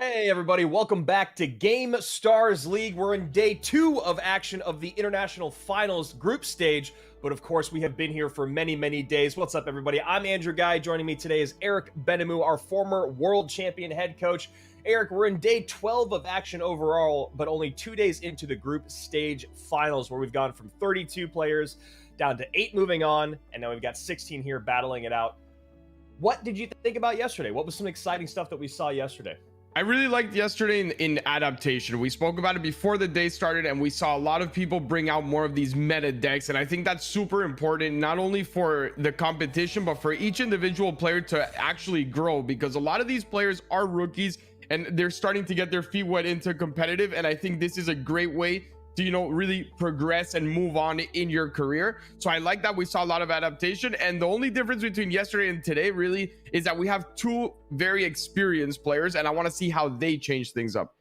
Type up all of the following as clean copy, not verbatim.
Hey, everybody, welcome back to Game Stars League. We're in day 2 of action of the International Finals group stage, but of course, we have been here for many, many days. What's up, everybody? I'm Andrew Guy. Joining me today is Eric Benamou, our former world champion head coach. Eric, we're in day 12 of action overall, but only 2 days into the group stage finals, where we've gone from 32 players down to 8 moving on, and now we've got 16 here battling it out. What did you think about yesterday? What was some exciting stuff that we saw yesterday? I really liked yesterday in adaptation. We spoke about it before the day started, and we saw a lot of people bring out more of these meta decks, and I think that's super important, not only for the competition but for each individual player to actually grow, because a lot of these players are rookies and they're starting to get their feet wet into competitive, and I think this is a great way to, you know, really progress and move on in your career. So I like that we saw a lot of adaptation, and the only difference between yesterday and today really is that we have two very experienced players, and I want to see how they change things up.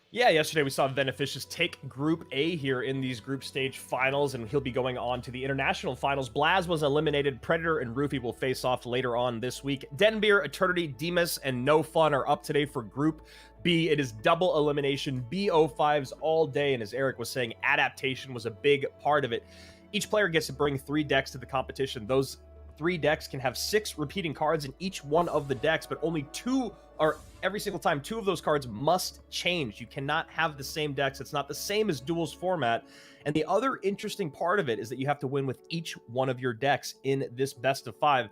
Yeah, yesterday we saw Beneficious take Group A here in these group stage finals, and he'll be going on to the international finals. Blaz was eliminated. Predator and Roofy will face off later on this week. Denbeer, Eternity, Demas, and No Fun are up today for Group B. It is double elimination, BO5s all day, and as Eric was saying, adaptation was a big part of it. Each player gets to bring 3 decks to the competition. Those 3 decks can have 6 repeating cards in each one of the decks, but only 2 are every single time. 2 of those cards must change. You cannot have the same decks. It's not the same as duels format. And the other interesting part of it is that you have to win with each one of your decks in this best of 5.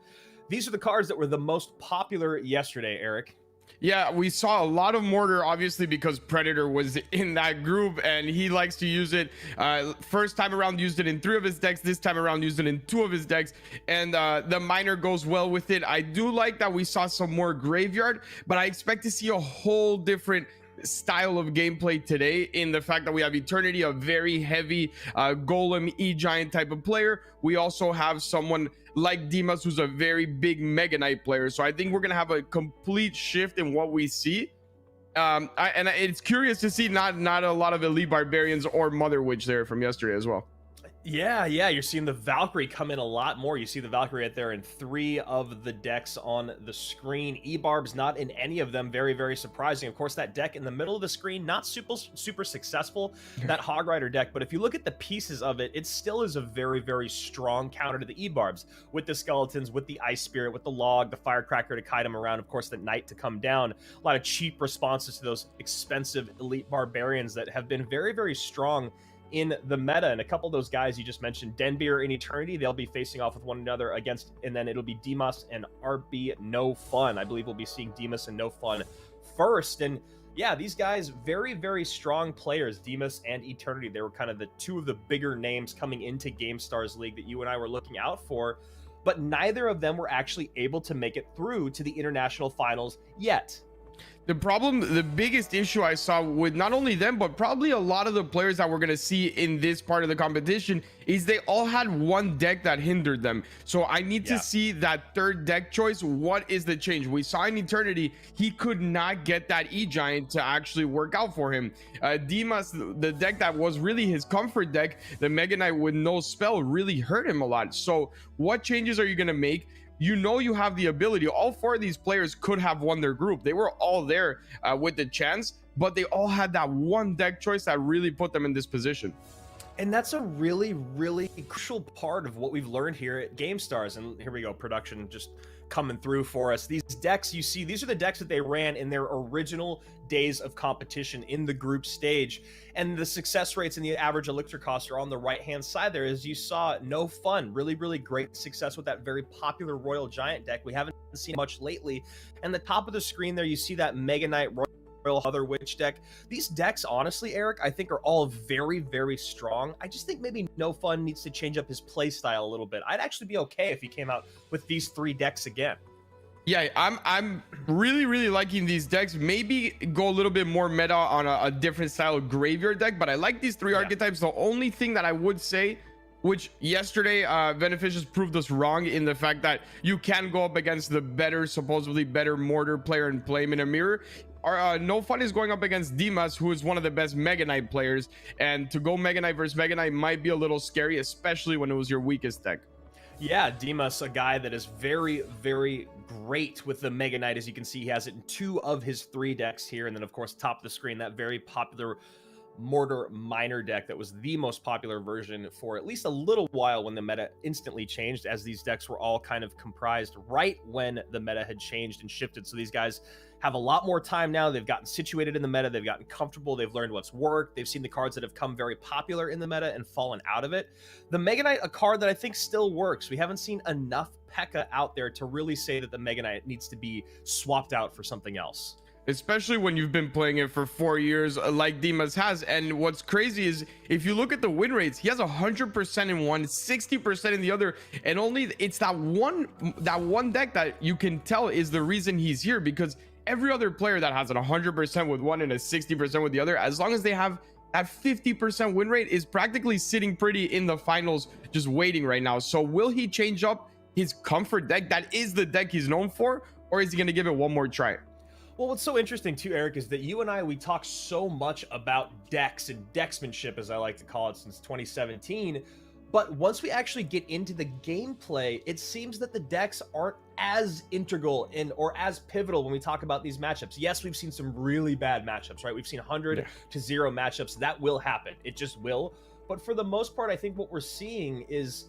These are the cards that were the most popular yesterday, Eric. Yeah, we saw a lot of mortar, obviously, because Predator was in that group and he likes to use it. First time around used it in 3 of his decks. This time around used it in 2 of his decks, and the miner goes well with it. I do like that we saw some more graveyard, but I expect to see a whole different style of gameplay today, in the fact that we have Eternity, a very heavy golem e-giant type of player. We also have someone like Demas, who's a very big Mega Knight player. So I think we're gonna have a complete shift in what we see. And it's curious to see not a lot of elite barbarians or Mother Witch there from yesterday as well. Yeah, you're seeing the Valkyrie come in a lot more. You see the Valkyrie right there in 3 of the decks on the screen. E-Barb's not in any of them. Very, very surprising. Of course, that deck in the middle of the screen, not super successful, that Hog Rider deck. But if you look at the pieces of it, it still is a very, very strong counter to the E-Barbs, with the Skeletons, with the Ice Spirit, with the Log, the Firecracker to kite them around, of course, the Knight to come down. A lot of cheap responses to those expensive elite barbarians that have been very, very strong in the meta. And a couple of those guys you just mentioned, Denbeer and Eternity, they'll be facing off with one another against, and then it'll be Demas and RB No Fun. I believe we'll be seeing Demas and No Fun first. And yeah, these guys, very, very strong players, Demas and Eternity. They were kind of the 2 of the bigger names coming into GameStars League that you and I were looking out for, but neither of them were actually able to make it through to the international finals yet. The problem, the biggest issue I saw with not only them, but probably a lot of the players that we're going to see in this part of the competition, is they all had one deck that hindered them. So I need to see that 3rd deck choice. What is the change? We saw in Eternity, he could not get that E-Giant to actually work out for him. Demas, the deck that was really his comfort deck, the Mega Knight with no spell, really hurt him a lot. So what changes are you going to make? You know, you have the ability. All 4 of these players could have won their group. They were all there with the chance, but they all had that one deck choice that really put them in this position. And that's a really, really crucial part of what we've learned here at GameStars. And here we go, production just coming through for us. These decks you see, these are the decks that they ran in their original days of competition in the group stage. And the success rates and the average elixir cost are on the right-hand side there. As you saw, No Fun, really, really great success with that very popular Royal Giant deck. We haven't seen much lately. And the top of the screen there, you see that Mega Knight Royal Mother Witch deck. These decks, honestly, Eric, I think are all very, very strong. I just think maybe No Fun needs to change up his play style a little bit. I'd actually be okay if he came out with these 3 decks again. Yeah, I'm really, really liking these decks. Maybe go a little bit more meta on a different style of graveyard deck, but I like these 3 archetypes. The only thing that I would say, which yesterday Beneficious proved us wrong, in the fact that you can go up against the better, supposedly better mortar player and play him in a mirror. No Fun is going up against Demas, who is one of the best Mega Knight players, and to go Mega Knight versus Mega Knight might be a little scary, especially when it was your weakest deck. Yeah, Demas, a guy that is very, very great with the Mega Knight. As you can see, he has it in 2 of his 3 decks here. And then, of course, top of the screen, that very popular Mortar Miner deck that was the most popular version for at least a little while, when the meta instantly changed, as these decks were all kind of comprised right when the meta had changed and shifted. So these guys have a lot more time now. They've gotten situated in the meta. They've gotten comfortable. They've learned what's worked. They've seen the cards that have come very popular in the meta and fallen out of it. The Mega Knight, a card that I think still works. We haven't seen enough P.E.K.K.A. out there to really say that the Mega Knight needs to be swapped out for something else. Especially when you've been playing it for 4 years, like Dimas has. And what's crazy is if you look at the win rates, he has 100% in one, 60% in the other, and only it's that one deck that you can tell is the reason he's here, because every other player that has an 100% with one and a 60% with the other, as long as they have that 50% win rate, is practically sitting pretty in the finals, just waiting right now. So will he change up his comfort deck? That is the deck he's known for, or is he going to give it one more try? Well, what's so interesting too, Eric, is that you and I, we talk so much about decks and decksmanship, as I like to call it, since 2017. But once we actually get into the gameplay, it seems that the decks aren't as integral or as pivotal when we talk about these matchups. Yes, we've seen some really bad matchups, right? We've seen 100 to 0 matchups. That will happen. It just will. But for the most part, I think what we're seeing is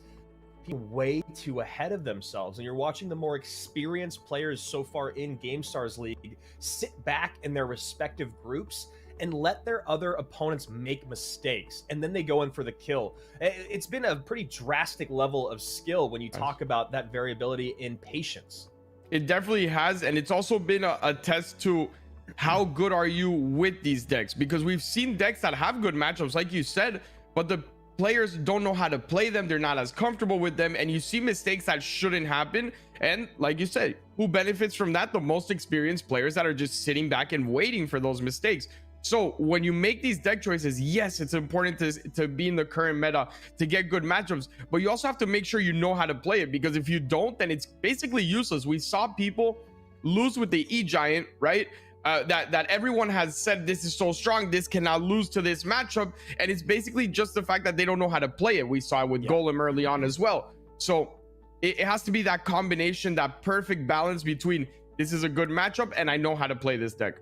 way too ahead of themselves, and you're watching the more experienced players so far in GameStars League sit back in their respective groups and let their other opponents make mistakes, and then they go in for the kill. It's been a pretty drastic level of skill when you talk about that variability in patience. It definitely has, and it's also been a test to how good are you with these decks, because we've seen decks that have good matchups, like you said, but the players don't know how to play them. They're not as comfortable with them, and you see mistakes that shouldn't happen. And like you said, who benefits from that? The most experienced players that are just sitting back and waiting for those mistakes. So when you make these deck choices, yes, it's important to be in the current meta to get good matchups, but you also have to make sure you know how to play it, because if you don't, then it's basically useless. We saw people lose with the E-Giant, right? That everyone has said this is so strong, this cannot lose to this matchup, and it's basically just the fact that they don't know how to play it. We saw it with Golem early on as well. So it has to be that combination, that perfect balance between this is a good matchup and I know how to play this deck.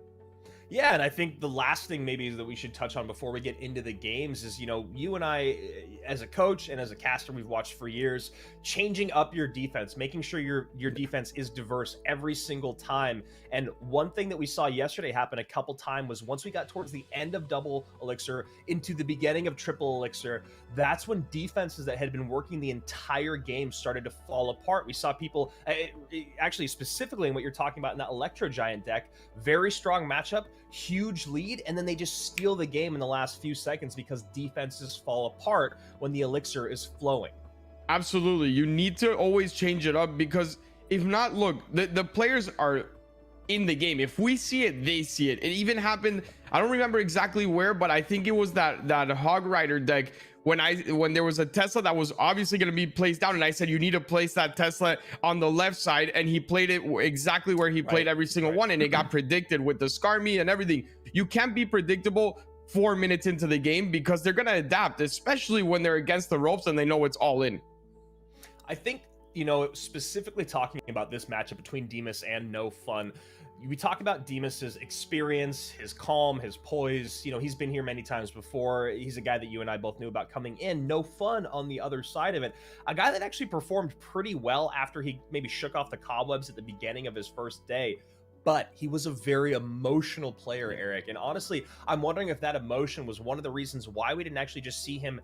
Yeah, and I think the last thing maybe that we should touch on before we get into the games is, you know, you and I, as a coach and as a caster, we've watched for years, changing up your defense, making sure your defense is diverse every single time. And one thing that we saw yesterday happen a couple times was once we got towards the end of double elixir into the beginning of triple elixir, that's when defenses that had been working the entire game started to fall apart. We saw people, actually specifically in what you're talking about in that Electro Giant deck, very strong matchup, huge lead, and then they just steal the game in the last few seconds because defenses fall apart when the elixir is flowing. Absolutely. You need to always change it up, because if not, look, the players are in the game. If we see it, they see it. It even happened, I don't remember exactly where, but I think it was that Hog Rider deck when there was a Tesla that was obviously going to be placed down, and I said you need to place that Tesla on the left side, and he played it exactly where he played every single one, and it got predicted with the Skarmy and everything. You can't be predictable 4 minutes into the game, because they're going to adapt, especially when they're against the ropes and they know it's all in. I think, you know, specifically talking about this matchup between Demas and No Fun, we talk about Demas's experience, his calm, his poise. You know, he's been here many times before. He's a guy that you and I both knew about coming in. No Fun on the other side of it, a guy that actually performed pretty well after he maybe shook off the cobwebs at the beginning of his first day. But he was a very emotional player, Eric. And honestly, I'm wondering if that emotion was one of the reasons why we didn't actually just see him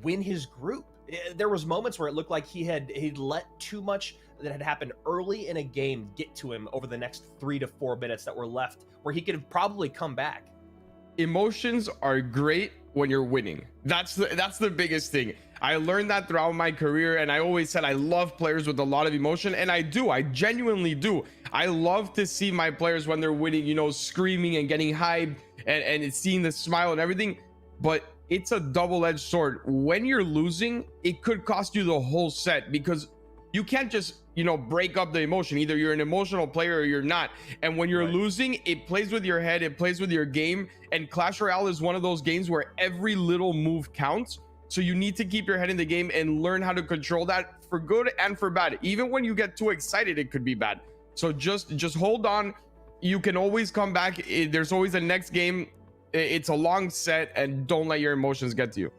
win his group. There was moments where it looked like he'd let too much that had happened early in a game get to him over the next 3 to 4 minutes that were left, where he could have probably come back. Emotions are great when you're winning. That's the biggest thing. I learned that throughout my career, and I always said I love players with a lot of emotion, and I genuinely do. I love to see my players when they're winning, you know, screaming and getting hyped and seeing the smile and everything. But it's a double-edged sword. When you're losing, it could cost you the whole set, because you can't just, you know, break up the emotion. Either you're an emotional player or you're not. And when you're losing, it plays with your head, it plays with your game. And Clash Royale is one of those games where every little move counts. So you need to keep your head in the game and learn how to control that, for good and for bad. Even when you get too excited, it could be bad. So just hold on. You can always come back. There's always a next game. It's a long set, and don't let your emotions get to you.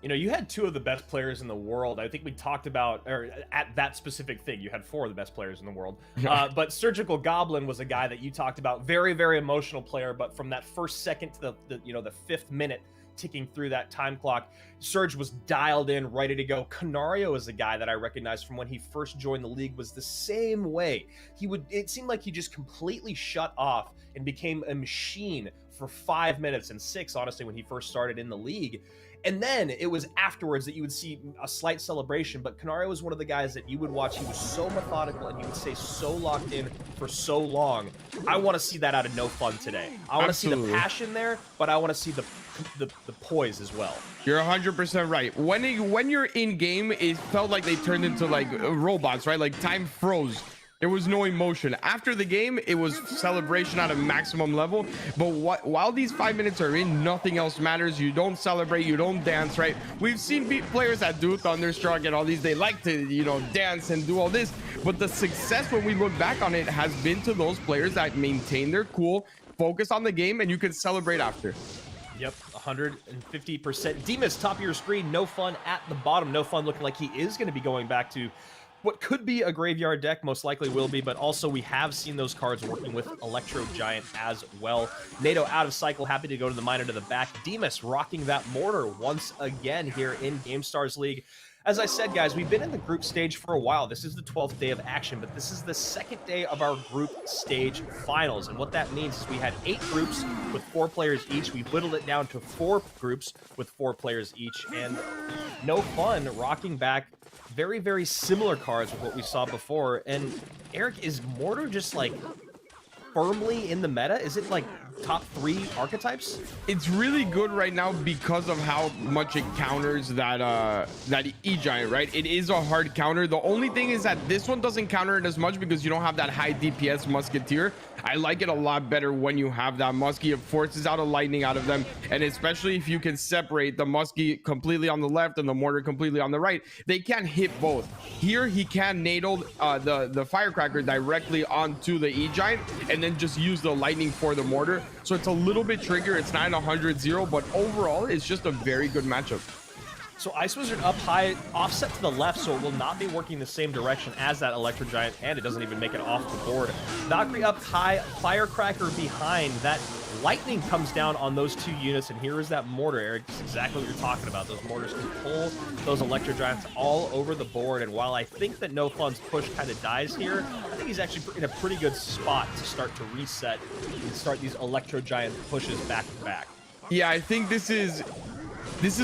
You know, you had two of the best players in the world. I think we talked about, or at that specific thing, you had four of the best players in the world. But Surgical Goblin was a guy that you talked about, very, very emotional player. But from that first second to the fifth minute, ticking through that time clock, Surge was dialed in, ready to go. Canario is a guy that I recognized from when he first joined the league, was the same way. It seemed like he just completely shut off and became a machine for 5 minutes, and 6, honestly, when he first started in the league. And then it was afterwards that you would see a slight celebration. But Canario was one of the guys that you would watch. He was so methodical and he would stay so locked in for so long. I want to see that out of No Fun today. I want to see the passion there, but I want to see the poise as well. You're 100% right. When you're in game, it felt like they turned into like robots, right? Like time froze. There was no emotion. After the game, it was celebration at a maximum level. But while these 5 minutes are in, nothing else matters. You don't celebrate, you don't dance, right? We've seen players that do Thunderstruck and all these, they like to, you know, dance and do all this. But the success, when we look back on it, has been to those players that maintain their cool, focus on the game, and you can celebrate after. Yep, 150%. Demas, top of your screen, No Fun at the bottom. No Fun looking like he is going to be going back to what could be a graveyard deck, most likely will be, but also we have seen those cards working with Electro Giant as well. NATO out of cycle, happy to go to the miner to the back. Demas rocking that mortar once again here in Gamestars League. As I said, guys, we've been in the group stage for a while. This is the 12th day of action, but this is the second day of our group stage finals. And what that means is we had 8 groups with 4 players each. We whittled it down to 4 groups with 4 players each. And No Fun rocking back very, very similar cards with what we saw before. And Eric, is Mortar just like firmly in the meta? Is it like top 3 archetypes? It's really good right now because of how much it counters that E-Giant, right? It is a hard counter. The only thing is that this one doesn't counter it as much because you don't have that high DPS Musketeer. I like it a lot better when you have that Muskie. It forces out a lightning out of them, and especially if you can separate the Muskie completely on the left and the Mortar completely on the right, they can't hit both. Here he can nadle the Firecracker directly onto the E-Giant and then just use the lightning for the Mortar. So it's a little bit trickier. It's not 100-0, but overall it's just a very good matchup. So Ice Wizard up high, offset to the left, so it will not be working the same direction as that Electro Giant, and it doesn't even make it off the board. Valkyrie up high, Firecracker behind. That lightning comes down on those 2 units, and here is that Mortar, Eric. This is exactly what you're talking about. Those Mortars can pull those Electro Giants all over the board, and while I think that No Fun's push kind of dies here, I think he's actually in a pretty good spot to start to reset and start these Electro Giant pushes back to back. Yeah, I think this is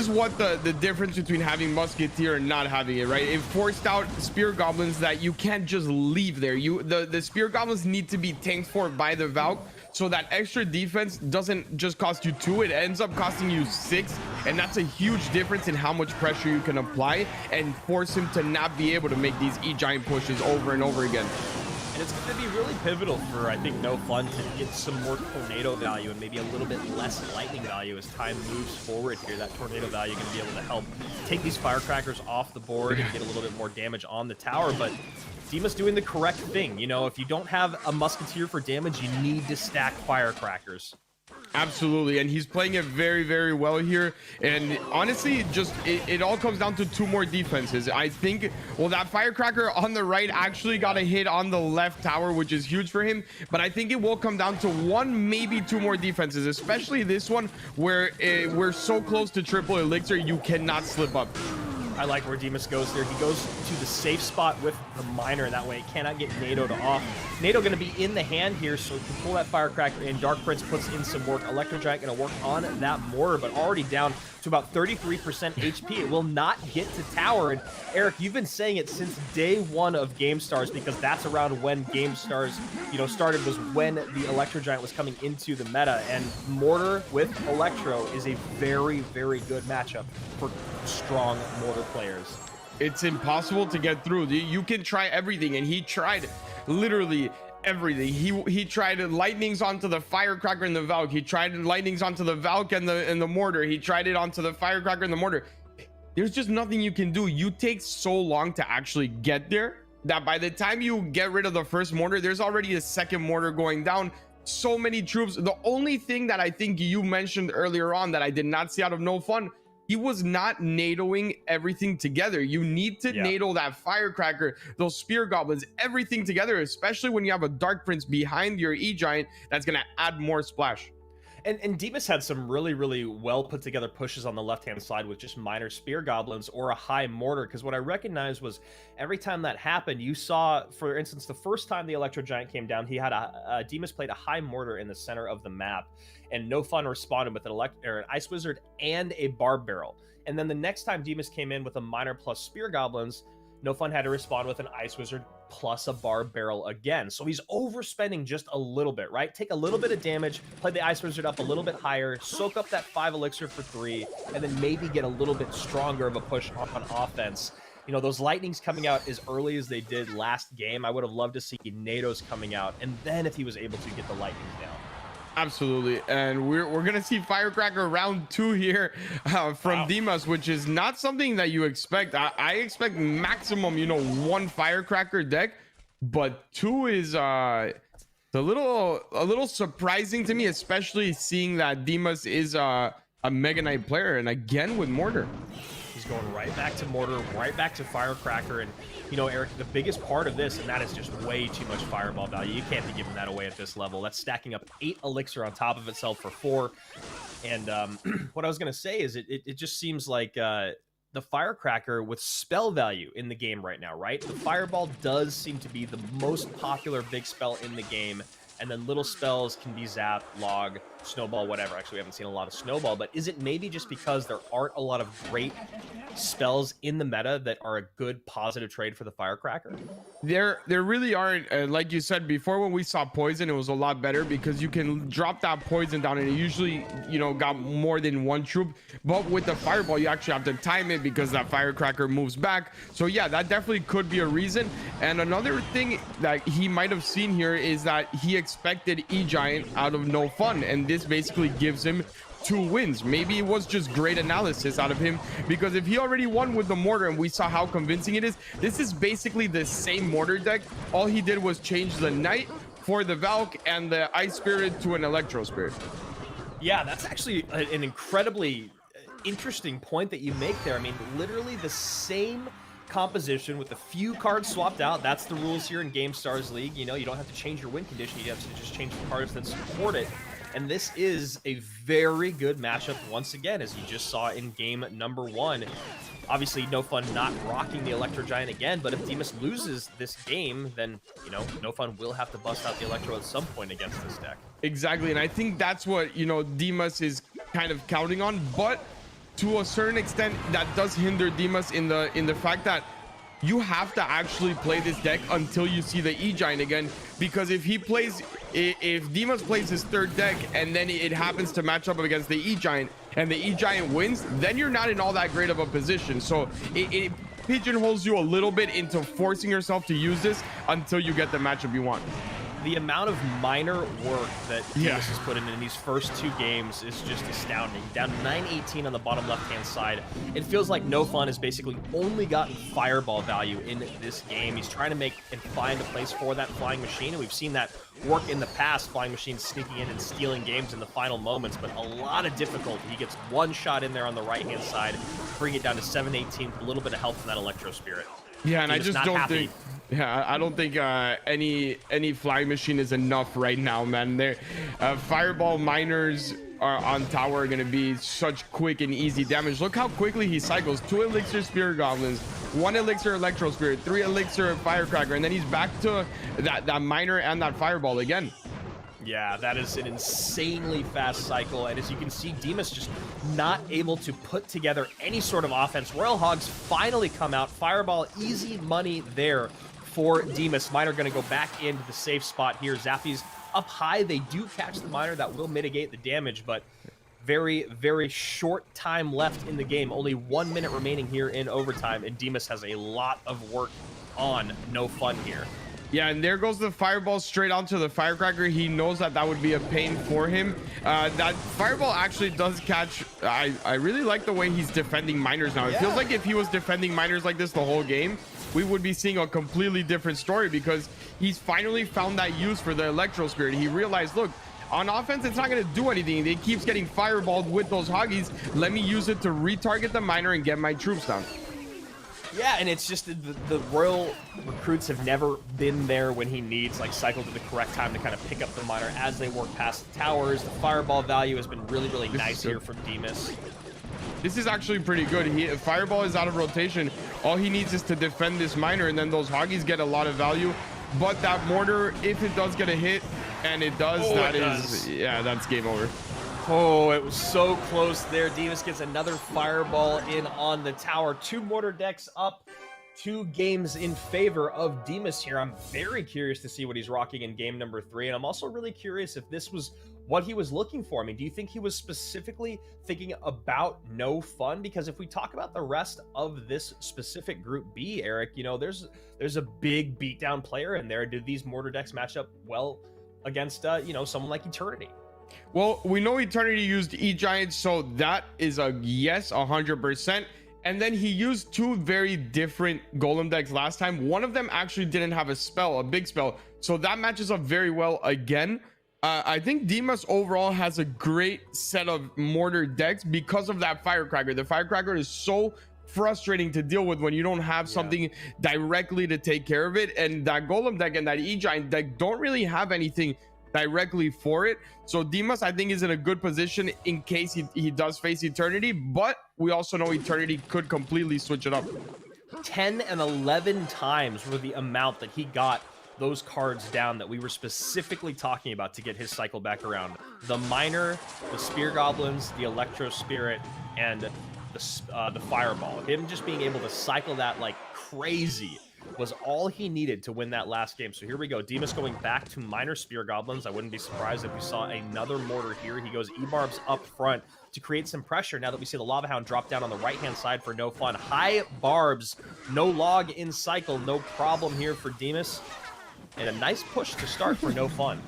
what the difference between having Musketeer and not having it, right? It forced out Spear Goblins that you can't just leave there. The Spear Goblins need to be tanked for by the Valk, so that extra defense doesn't just cost you 2, it ends up costing you 6, and that's a huge difference in how much pressure you can apply and force him to not be able to make these E-Giant pushes over and over again. And it's going to be really pivotal for, I think, No Fun to get some more tornado value and maybe a little bit less lightning value as time moves forward here. That tornado value going to be able to help take these Firecrackers off the board and get a little bit more damage on the tower. But Demas doing the correct thing. You know, if you don't have a Musketeer for damage, you need to stack Firecrackers. Absolutely, and he's playing it very, very well here. And honestly, just it all comes down to 2 more defenses. I think, well, that Firecracker on the right actually got a hit on the left tower, which is huge for him. But I think it will come down to 1, maybe 2 more defenses, especially this one where we're so close to triple elixir, you cannot slip up. I like where Demas goes there. He goes to the safe spot with the miner, and that way it cannot get NATO to off. NATO going to be in the hand here, so he can pull that Firecracker in. Dark Prince puts in some work. Electro Giant going to work on that Mortar, but already down to about 33% HP. It will not get to tower. And Eric, you've been saying it since day 1 of Gamestars, because that's around when Gamestars, you know, started, was when the Electro Giant was coming into the meta. And Mortar with Electro is a very, very good matchup for strong Mortar players. It's impossible to get through. You can try everything, and he tried literally everything. He tried lightnings onto the Firecracker and the Valk. He tried lightnings onto the Valk and the Mortar. He tried it onto the Firecracker and the Mortar. There's just nothing you can do. You take so long to actually get there that by the time you get rid of the first Mortar, there's already a second Mortar going down. So many troops. The only thing that I think you mentioned earlier on that I did not see out of No Fun, he was not nadoing everything together. You need to nado that firecracker, those spear goblins, everything together, especially when you have a dark prince behind your E-Giant that's going to add more splash. And Demas had some really, really well put together pushes on the left-hand side with just minor spear goblins or a high mortar, because what I recognized was every time that happened, you saw, for instance, the first time the Electro Giant came down, he had Demas played a high mortar in the center of the map, and No Fun responded with an Ice Wizard and a Barb Barrel. And then the next time Demas came in with a minor plus spear goblins, No Fun had to respond with an Ice Wizard plus a Barb Barrel again. So he's overspending just a little bit, right? Take a little bit of damage, play the Ice Wizard up a little bit higher, soak up that 5 elixir for 3, and then maybe get a little bit stronger of a push on offense. You know, those lightnings coming out as early as they did last game, I would have loved to see Nados coming out, and then if he was able to get the lightnings down. Absolutely. And we're gonna see firecracker round 2 here from Demas, which is not something that you expect. I expect maximum, you know, 1 firecracker deck, but 2 is a little surprising to me, especially seeing that Demas is a Mega Knight player, and again with mortar. He's going right back to mortar, right back to firecracker, and you know, Eric, the biggest part of this, and that is just way too much fireball value. You can't be giving that away at this level. That's stacking up 8 elixir on top of itself for 4. And what I was going to say is it just seems like the firecracker with spell value in the game right now, right? The fireball does seem to be the most popular big spell in the game. And then little spells can be zap, log, snowball, whatever. Actually, we haven't seen a lot of snowball, but is it maybe just because there aren't a lot of great spells in the meta that are a good positive trade for the firecracker? There really aren't. Like you said before, when we saw poison, it was a lot better because you can drop that poison down and it usually, you know, got more than 1 troop. But with the fireball, you actually have to time it because that firecracker moves back. So yeah, that definitely could be a reason. And another thing that he might have seen here is that he expected E-Giant out of No Fun, and this basically gives him 2 wins. Maybe it was just great analysis out of him, because if he already won with the mortar and we saw how convincing it is, this is basically the same mortar deck. All he did was change the Knight for the Valk and the Ice Spirit to an Electro Spirit. Yeah, that's actually an incredibly interesting point that you make there. I mean, literally the same composition with a few cards swapped out. That's the rules here in Gamestars League. You know, you don't have to change your win condition. You have to just change the cards that support it. And this is a very good matchup once again, as you just saw in game number 1. Obviously, No Fun not rocking the Electro Giant again, but if Demas loses this game, then, you know, No Fun will have to bust out the Electro at some point against this deck. Exactly, and I think that's what, you know, Demas is kind of counting on, but to a certain extent, that does hinder Demas in the fact that you have to actually play this deck until you see the E-Giant again, because if Demas plays his 3rd deck and then it happens to match up against the E-Giant and the E-Giant wins, then you're not in all that great of a position. So it pigeonholes you a little bit into forcing yourself to use this until you get the matchup you want. The amount of minor work that Demas has put in these first 2 games is just astounding. Down 918 on the bottom left-hand side. It feels like No Fun has basically only gotten fireball value in this game. He's trying to make and find a place for that flying machine, and we've seen that work in the past, flying machines sneaking in and stealing games in the final moments, but a lot of difficulty. He gets 1 shot in there on the right-hand side, bring it down to 718, a little bit of help from that Electro Spirit. Yeah, and I just don't think... Yeah, I don't think any flying machine is enough right now, man. There, fireball miners are on tower are going to be such quick and easy damage. Look how quickly he cycles. 2 elixir spirit goblins, 1 elixir electro spirit, 3 elixir firecracker, and then he's back to that miner and that fireball again. Yeah, that is an insanely fast cycle, and as you can see, Demas just not able to put together any sort of offense. Royal Hogs finally come out. Fireball, easy money there for Demas. Miner going to go back into the safe spot here. Zappies up high. They do catch the Miner. That will mitigate the damage, but very, very short time left in the game. Only 1 minute remaining here in overtime, and Demas has a lot of work on No Fun here. Yeah, and there goes the fireball straight onto the firecracker. He knows that that would be a pain for him. That fireball actually does catch. I really like the way he's defending miners now. It feels like if he was defending miners like this the whole game, we would be seeing a completely different story, because he's finally found that use for the Electro Spirit. He realized, look, On offense, it's not going to do anything. It keeps getting fireballed with those hoggies. Let me use it to retarget the miner and get my troops down. Yeah, and it's just the Royal recruits have never been there when he needs, like, cycled at the correct time to kind of pick up the miner as they work past the towers. The fireball value has been really, really nice here from Demas. This is actually pretty good. Fireball is out of rotation. All he needs is to defend this miner, and then those hoggies get a lot of value. But that mortar, if it does get a hit, and it does, yeah, that's game over. Oh, it was so close there. Demas gets another fireball in on the tower. 2 mortar decks up, 2 games in favor of Demas here. I'm very curious to see what he's rocking in game number 3, and I'm also really curious if this was what he was looking for. I mean, do you think he was specifically thinking about no fun? Because if we talk about the rest of this specific group B, Eric, you know, there's a big beatdown player in there. Do these mortar decks match up well against you know, someone like Eternity? Well, we know Eternity used E-Giant, so that is a yes, 100%. And then he used 2 very different golem decks last time. One of them actually didn't have a spell, a big spell, so that matches up very well again. I think Demas overall has a great set of mortar decks because of that firecracker. The firecracker is so frustrating to deal with when you don't have something directly to take care of it, and that golem deck and that E-Giant deck don't really have anything directly for it. So Demas, I think, is in a good position in case he does face Eternity, but we also know Eternity could completely switch it up. 10 and 11 times were the amount that he got those cards down that we were specifically talking about to get his cycle back around. The Miner, the Spear Goblins, the Electro Spirit, and the Fireball. Him just being able to cycle that like crazy was all he needed to win that last game. So here we go. Demas going back to Miner Spear Goblins. I wouldn't be surprised if we saw another mortar here. He goes E-Barbs up front to create some pressure now that we see the Lava Hound drop down on the right-hand side for no fun. High Barbs, no log in cycle, no problem here for Demas. And a nice push to start for no fun.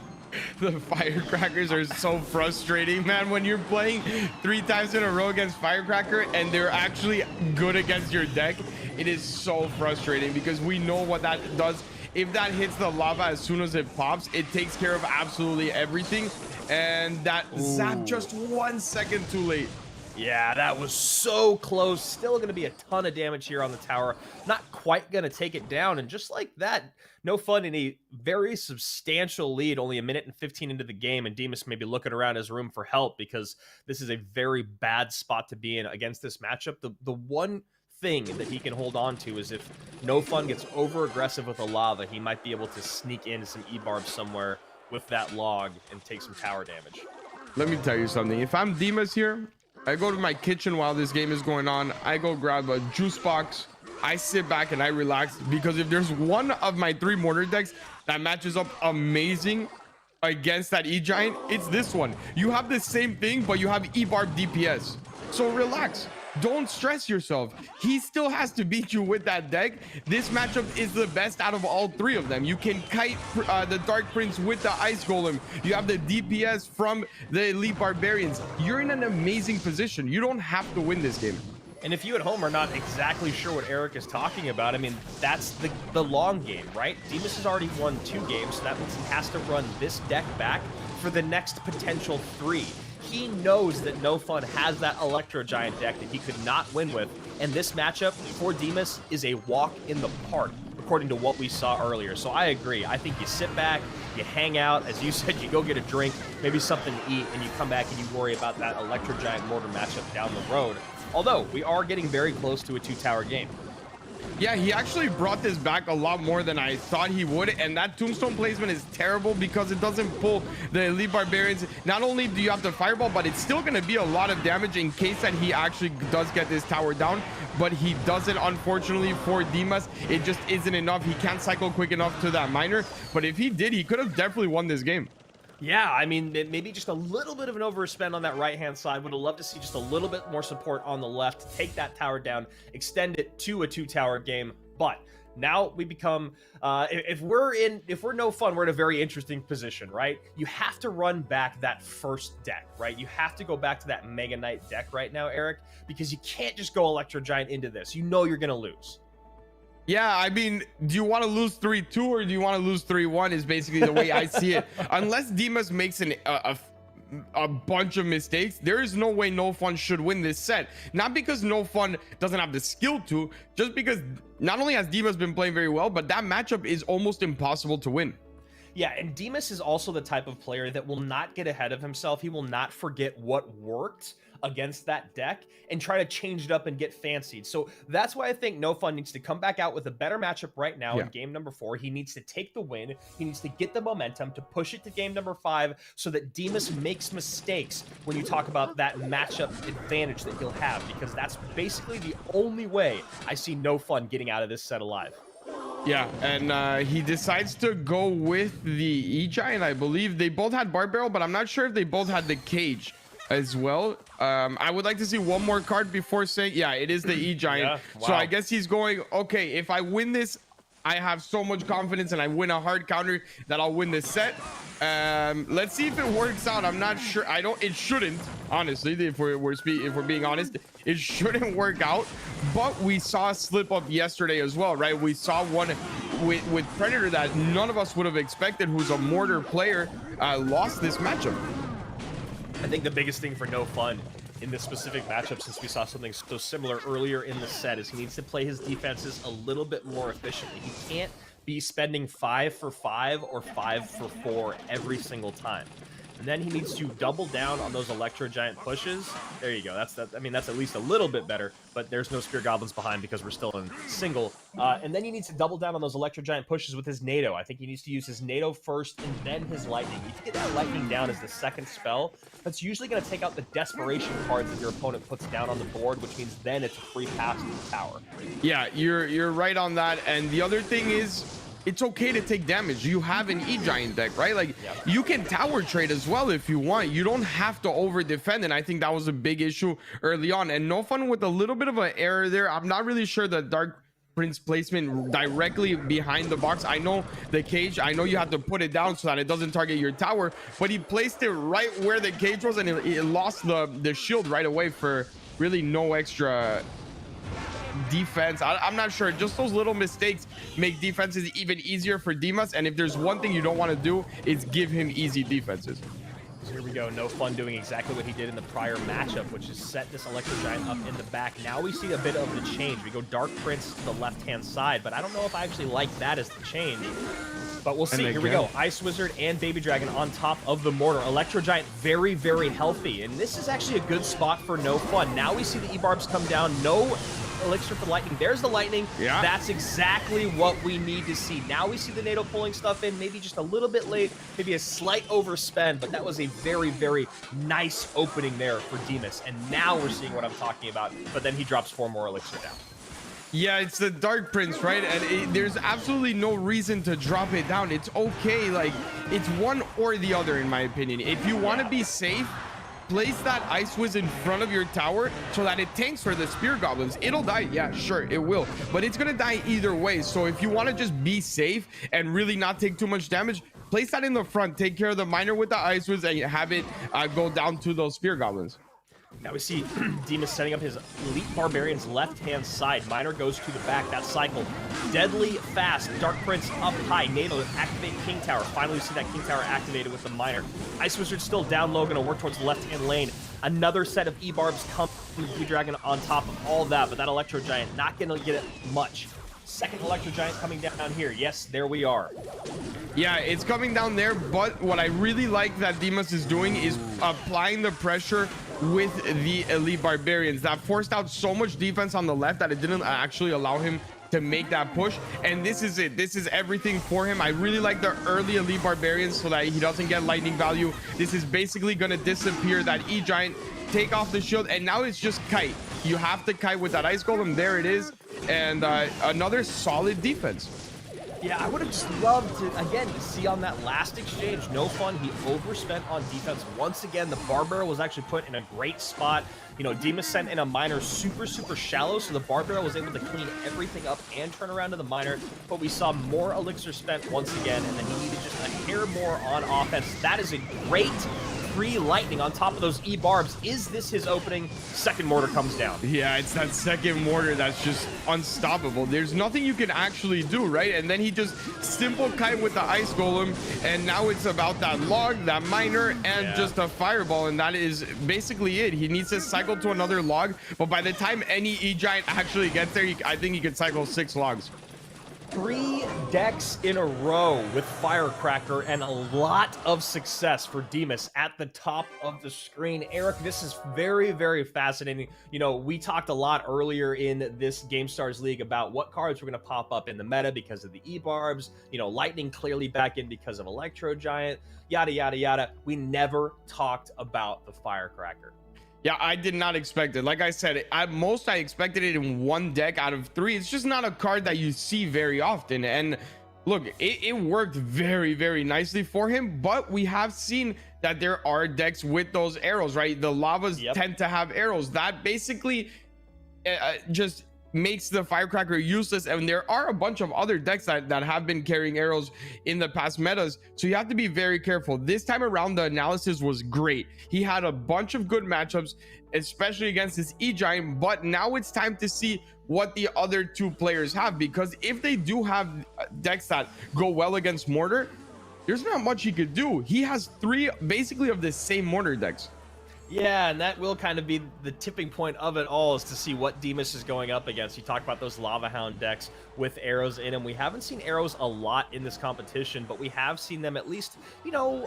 The firecrackers are so frustrating, man. When you're playing 3 times in a row against firecracker and they're actually good against your deck, it is so frustrating because we know what that does. If that hits the lava as soon as it pops, it takes care of absolutely everything, and that zap just 1 second too late. Yeah, that was so close. Still going to be a ton of damage here on the tower. Not quite going to take it down. And just like that, no fun in a very substantial lead, only 1 minute and 15 into the game. And Demas may be looking around his room for help because this is a very bad spot to be in against this matchup. The one thing that he can hold on to is if No Fun gets over aggressive with the lava, he might be able to sneak into some E-Barb somewhere with that log and take some tower damage. Let me tell you something. If I'm Demas here, I go to my kitchen while this game is going on. I go grab a juice box. I sit back and I relax, because if there's one of my 3 mortar decks that matches up amazing against that E-Giant, it's this one. You have the same thing, but you have E-Barb DPS. So relax. Don't stress yourself. He still has to beat you with that deck. This matchup is the best out of all 3 of them. You can kite the Dark Prince with the Ice Golem. You have the DPS from the Elite Barbarians. You're in an amazing position. You don't have to win this game. And if you at home are not exactly sure what Eric is talking about, I mean, that's the long game, right? Demas has already won 2 games, so that means he has to run this deck back for the next potential 3. He knows that No Fun has that Electro Giant deck that he could not win with, and this matchup for Demas is a walk in the park, according to what we saw earlier. So I agree. I think you sit back, you hang out, as you said, you go get a drink, maybe something to eat, and you come back and you worry about that Electro Giant Mortar matchup down the road. Although, we are getting very close to a 2-tower game. Yeah, he actually brought this back a lot more than I thought he would, and that tombstone placement is terrible because it doesn't pull the Elite Barbarians. Not only do you have the fireball, but it's still going to be a lot of damage in case that he actually does get this tower down, but he doesn't, unfortunately, for Demas. It just isn't enough. He can't cycle quick enough to that miner, but if he did, he could have definitely won this game. Yeah, I mean, maybe just a little bit of an overspend on that right-hand side. Would have loved to see just a little bit more support on the left to take that tower down, extend it to a 2-tower game. But now we become, if we're No Fun, we're in a very interesting position, right? You have to run back that first deck, right? You have to go back to that Mega Knight deck right now, Eric, because you can't just go Electro Giant into this. You know you're going to lose. Yeah, I mean, do you want to lose 3-2 or do you want to lose 3-1 is basically the way I see it. Unless Dimas makes a bunch of mistakes, there is no way No Fun should win this set. Not because No Fun doesn't have the skill to, just because not only has Dimas been playing very well, but that matchup is almost impossible to win. Yeah, and Demas is also the type of player that will not get ahead of himself. He will not forget what worked against that deck and try to change it up and get fancied. So that's why I think No Fun needs to come back out with a better matchup right now in game number 4. He needs to take the win. He needs to get the momentum to push it to game number 5 so that Demas makes mistakes when you talk about that matchup advantage that he'll have, because that's basically the only way I see No Fun getting out of this set alive. Yeah, and he decides to go with the E-Giant. I believe they both had Bar Barrel, but I'm not sure if they both had the Cage as well. I would like to see one more card before saying, yeah, it is the E-Giant. Yeah, wow. So I guess he's going, okay, if I win this, I have so much confidence and I win a hard counter that I'll win this set. Let's see if it works out. I'm not sure. It shouldn't, honestly, if we're being honest, it shouldn't work out. But we saw a slip up yesterday as well, right? We saw one with Predator that none of us would have expected, who's a mortar player, lost this matchup. I think the biggest thing for No Fun in this specific matchup, since we saw something so similar earlier in the set, is he needs to play his defenses a little bit more efficiently. He can't be spending 5 for 5 or 5 for 4 every single time. And then he needs to double down on those Electro Giant pushes. There you go. I mean, that's at least a little bit better, but there's no Spear Goblins behind because we're still in single. And then he needs to double down on those Electro Giant pushes with his NATO. I think he needs to use his NATO first and then his Lightning. You need to get that Lightning down as the second spell. That's usually going to take out the desperation cards that your opponent puts down on the board, which means then it's a free pass to the tower. Yeah, you're right on that. And the other thing is, it's okay to take damage. You have an E-Giant deck, right? Like, you can tower trade as well if you want. You don't have to over defend, and I think that was a big issue early on. And No Fun with a little bit of an error there. I'm not really sure the Dark Prince placement directly behind the box. I know the Cage, I know you have to put it down so that it doesn't target your tower, but he placed it right where the Cage was, and it lost the shield right away for really no extra defense. I'm not sure. Just those little mistakes make defenses even easier for Dimas, and if there's one thing you don't want to do, is give him easy defenses. So here we go. No Fun doing exactly what he did in the prior matchup, which is set this Electro Giant up in the back. Now we see a bit of the change. We go Dark Prince to the left-hand side, but I don't know if I actually like that as the change. But we'll see. Here we go. Ice Wizard and Baby Dragon on top of the mortar. Electro Giant very, very healthy. And this is actually a good spot for No Fun. Now we see the E-Barbs come down. No elixir for lightning. There's the lightning. Yeah. That's exactly what we need to see. Now we see the NATO pulling stuff in, maybe just a little bit late, maybe a slight overspend, but that was a very, very nice opening there for Demas. And now we're seeing what I'm talking about. But then he drops 4 more elixir down. Yeah, it's the Dark Prince, right? And there's absolutely no reason to drop it down. It's okay. Like, it's one or the other, in my opinion. If you want to be safe, place that Ice Wiz in front of your tower so that it tanks for the Spear Goblins. It'll die. Yeah, sure, it will. But it's going to die either way. So if you want to just be safe and really not take too much damage, place that in the front. Take care of the Miner with the Ice Wiz and have it go down to those Spear Goblins. Now we see Demas setting up his Elite Barbarian's left-hand side. Miner goes to the back. That cycle deadly fast. Dark Prince up high. NATO to activate King Tower. Finally, we see that King Tower activated with the Miner. Ice Wizard still down low, going to work towards the left-hand lane. Another set of E-Barbs come with Blue Dragon on top of all that, but that Electro Giant not going to get it much. Second Electro Giant coming down here. Yes, there we are. Yeah, it's coming down there, but what I really like that Demas is doing is applying the pressure with the Elite Barbarians. That forced out so much defense on the left that it didn't actually allow him to make that push. And this is it. This is everything for him. I really like the early Elite Barbarians so that he doesn't get lightning value. This is basically going to disappear that E-Giant, take off the shield, and now it's just kite. You have to kite with that Ice Golem. There it is. And another solid defense. Yeah, I would have just loved to, again, to see on that last exchange. No Fun, he overspent on defense. Once again, the Barbaro was actually put in a great spot. You know, Demas sent in a Miner super, super shallow, so the Barbaro was able to clean everything up and turn around to the Miner. But we saw more elixir spent once again, and then he needed just a hair more on offense. That is a great 3 lightning on top of those E-barbs. Is this his opening? Second mortar comes down. Yeah, it's that second mortar that's just unstoppable. There's nothing you can actually do, right? And then he just simple kite with the ice golem, and now it's about that log, that miner, and just a fireball, and that is basically it. He needs to cycle to another log, but by the time any E-Giant actually gets there, I think he can cycle 6 logs. 3 decks in a row with Firecracker and a lot of success for Demas at the top of the screen. Eric, this is very, very fascinating. You know, we talked a lot earlier in this GameStars League about what cards were going to pop up in the meta because of the E-barbs, you know, Lightning clearly back in because of Electro Giant, yada, yada, yada. We never talked about the Firecracker. Yeah, I did not expect it. Like I said, at most I expected it in 1 deck out of 3. It's just not a card that you see very often. And look, it worked very, very nicely for him. But we have seen that there are decks with those arrows, right? The lavas tend to have arrows. That basically just makes the Firecracker useless, and there are a bunch of other decks that have been carrying arrows in the past metas, so you have to be very careful. This time around, the analysis was great. He had a bunch of good matchups, especially against this E-Giant, but now it's time to see what the other 2 players have, because if they do have decks that go well against mortar, there's not much he could do. He has 3 basically of the same mortar decks. Yeah, and that will kind of be the tipping point of it all, is to see what Demas is going up against. You talk about those Lava Hound decks with arrows in them. We haven't seen arrows a lot in this competition, but we have seen them at least, you know,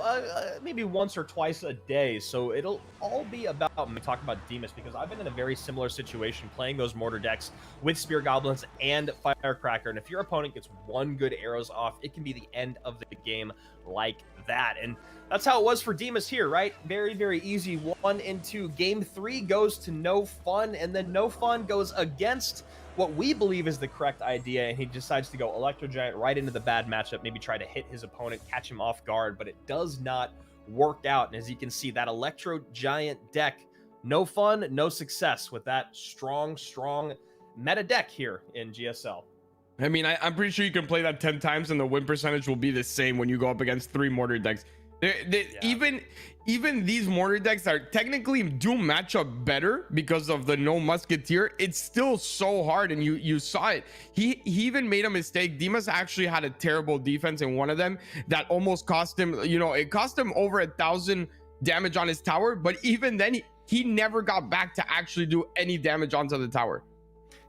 maybe once or twice a day. So it'll all be about, when we talk about Demas, because I've been in a very similar situation playing those mortar decks with Spear Goblins and Firecracker. And if your opponent gets 1 good arrows off, it can be the end of the game like that. And that's how it was for Demas here, right? Very, very easy. 1 and 2. Game 3 goes to No Fun, and then No Fun goes against what we believe is the correct idea, and he decides to go Electro Giant right into the bad matchup, maybe try to hit his opponent, catch him off guard, but it does not work out. And as you can see, that Electro Giant deck, no fun, no success with that strong meta deck here in GSL. I mean, I'm pretty sure you can play that 10 times and the win percentage will be the same when you go up against 3 mortar decks. Even these mortar decks are technically do match up better because of the no musketeer. It's still so hard, and you saw it. He even made a mistake. Demas actually had a terrible defense in one of them that almost cost him, you know, it cost him over 1,000 damage on his tower, but even then he never got back to actually do any damage onto the tower.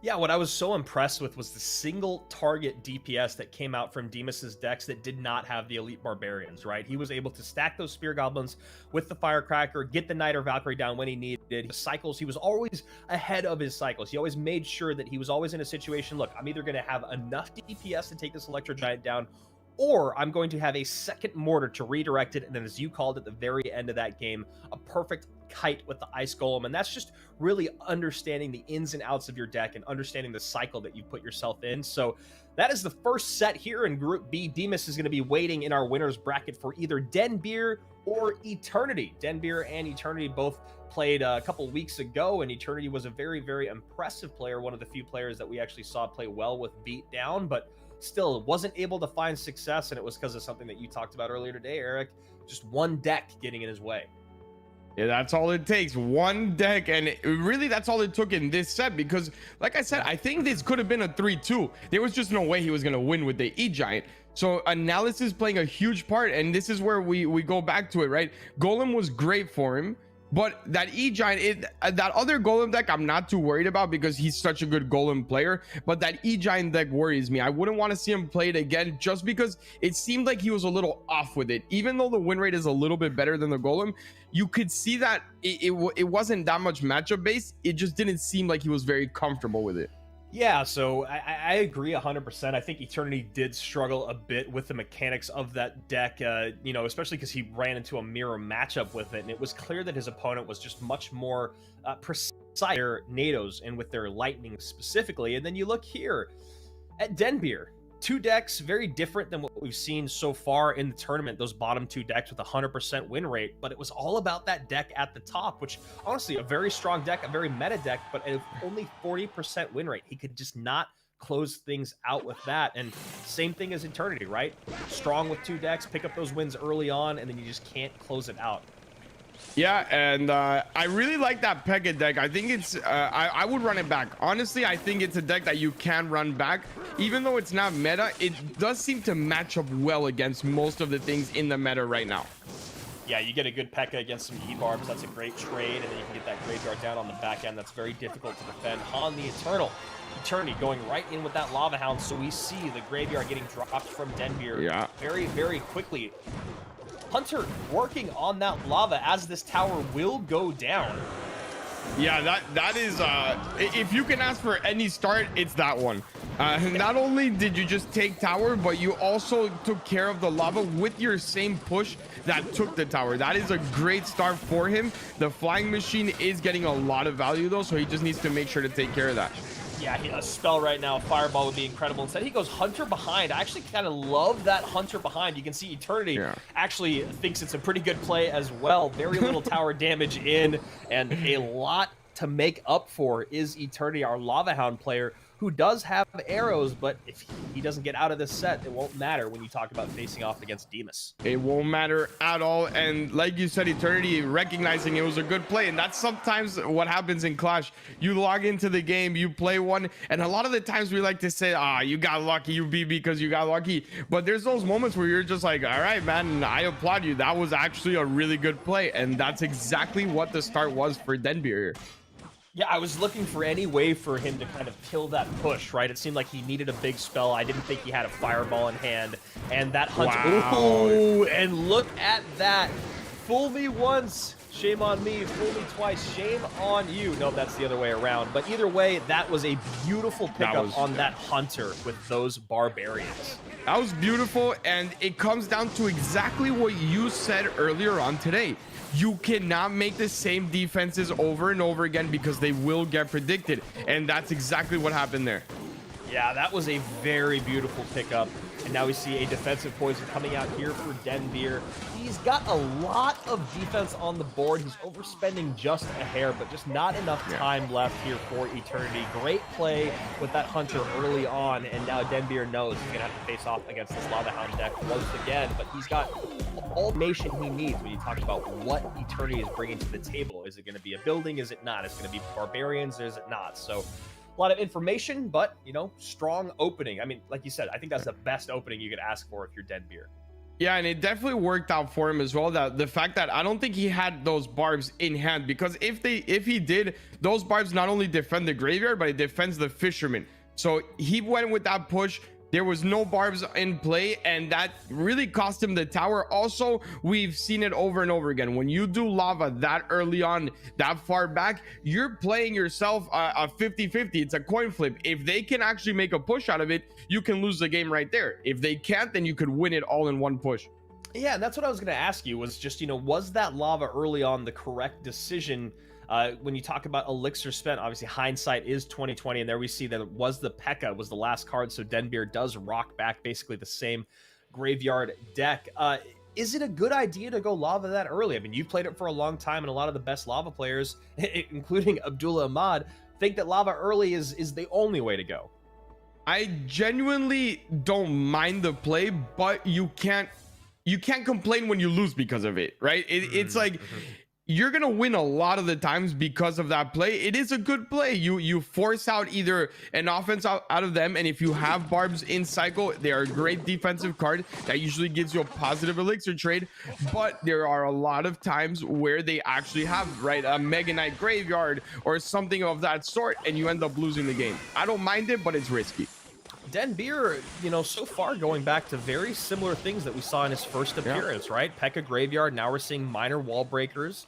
Yeah, what I was so impressed with was the single target DPS that came out from Demas's decks that did not have the Elite Barbarians, right? He was able to stack those Spear Goblins with the Firecracker, get the Knight or Valkyrie down when he needed. His cycles, he was always ahead of his cycles. He always made sure that he was always in a situation, look, I'm either going to have enough DPS to take this Electro Giant down, or I'm going to have a second mortar to redirect it, and then, as you called at the very end of that game, a perfect kite with the ice golem. And that's just really understanding the ins and outs of your deck and understanding the cycle that you put yourself in. So that is the first set here in Group B. Demas is going to be waiting in our winners bracket for either Denbeer or Eternity. Denbeer and Eternity both played a couple weeks ago, and Eternity was a very, very impressive player, one of the few players that we actually saw play well with Beatdown, but still wasn't able to find success, and it was because of something that you talked about earlier today, Eric. Just one deck getting in his way. Yeah, that's all it takes. One deck, and really that's all it took in this set, because like I said, I think this could have been a 3-2. There was just no way he was going to win with the E-Giant. So analysis playing a huge part, and this is where we go back to it, right? Golem was great for him, but that E-Giant, that other Golem deck, I'm not too worried about because he's such a good Golem player. But that E-Giant deck worries me. I wouldn't want to see him play it again just because it seemed like he was a little off with it. Even though the win rate is a little bit better than the Golem, you could see that it wasn't that much matchup based. It just didn't seem like he was very comfortable with it. Yeah, so I agree 100%. I think Eternity did struggle a bit with the mechanics of that deck, you know, especially because he ran into a mirror matchup with it, and it was clear that his opponent was just much more precise with their NATOs and with their lightning specifically. And then you look here at Denbeer. 2 decks, very different than what we've seen so far in the tournament, those bottom 2 decks with 100% win rate, but it was all about that deck at the top, which honestly, a very strong deck, a very meta deck, but only 40% win rate. He could just not close things out with that. And same thing as Eternity, right? Strong with 2 decks, pick up those wins early on, and then you just can't close it out. Yeah, and I really like that Pekka deck. I think it's I would run it back. Honestly, I think it's a deck that you can run back. Even though it's not meta, it does seem to match up well against most of the things in the meta right now. Yeah, you get a good Pekka against some E-Barbs. That's a great trade, and then you can get that Graveyard down on the back end. That's very difficult to defend. Han the Eternity going right in with that Lava Hound, so we see the Graveyard getting dropped from Denbeer very, very quickly. Hunter working on that lava as this tower will go down. Yeah, that is if you can ask for any start, it's that one. Not only did you just take tower, but you also took care of the lava with your same push that took the tower. That is a great start for him. The flying machine is getting a lot of value though, so he just needs to make sure to take care of that. Yeah, a spell right now, Fireball would be incredible. Instead, he goes Hunter behind. I actually kind of love that Hunter behind. You can see Eternity actually thinks it's a pretty good play as well. Very little tower damage in, and a lot to make up for is Eternity, our Lava Hound player, who does have arrows, but if he doesn't get out of this set, it won't matter when you talk about facing off against Demas. It won't matter at all. And like you said, Eternity recognizing it was a good play. And that's sometimes what happens in Clash. You log into the game, you play one, and a lot of the times we like to say, you got lucky, you beat because you got lucky. But there's those moments where you're just like, all right, man, I applaud you. That was actually a really good play. And that's exactly what the start was for Denbeer. Yeah, I was looking for any way for him to kind of kill that push, right? It seemed like he needed a big spell. I didn't think he had a Fireball in hand. And that Hunter... Wow. Ooh, and look at that. Fool me once, shame on me. Fool me twice, shame on you. No, that's the other way around. But either way, that was a beautiful pickup on that Hunter with those Barbarians. That was beautiful, and it comes down to exactly what you said earlier on today. You cannot make the same defenses over and over again because they will get predicted, and that's exactly what happened there. Yeah, that was a very beautiful pickup. And now we see a defensive poison coming out here for Denbeer. He's got a lot of defense on the board. He's overspending just a hair, but just not enough time left here for Eternity. Great play with that Hunter early on, and now Denbeer knows he's going to have to face off against this Lava Hound deck once again, but he's got all nation he needs when you talk about what Eternity is bringing to the table. Is it going to be a building? Is it not? Is it going to be Barbarians? Is it not? So a lot of information, but, you know, strong opening. I mean, like you said, I think that's the best opening you could ask for if you're Denbeer. Yeah, and it definitely worked out for him as well. That the fact that I don't think he had those barbs in hand, because if he did, those barbs not only defend the graveyard, but it defends the fisherman. So he went with that push. There was no barbs in play, and that really cost him the tower. Also, we've seen it over and over again. When you do lava that early on, that far back, you're playing yourself a 50-50. It's a coin flip. If they can actually make a push out of it, you can lose the game right there. If they can't, then you could win it all in one push. Yeah, and that's what I was going to ask you was just, you know, was that lava early on the correct decision? When you talk about elixir spent, obviously hindsight is 2020, and there we see that it was the Pekka was the last card, so Denbeer does rock back basically the same graveyard deck. Is it a good idea to go lava that early? I mean, you've played it for a long time, and a lot of the best lava players, including Abdullah Ahmad, think that lava early is the only way to go. I genuinely don't mind the play, but you can't complain when you lose because of it, right? It's like you're gonna win a lot of the times because of that play. It is a good play. You force out either an offense out of them, and if you have barbs in cycle, they are a great defensive card that usually gives you a positive elixir trade. But there are a lot of times where they actually have, right, a Mega Knight graveyard or something of that sort, and you end up losing the game. I don't mind it, but it's risky. Denbeer, you know, so far going back to very similar things that we saw in his first appearance, right? Pekka Graveyard, now we're seeing minor wall breakers.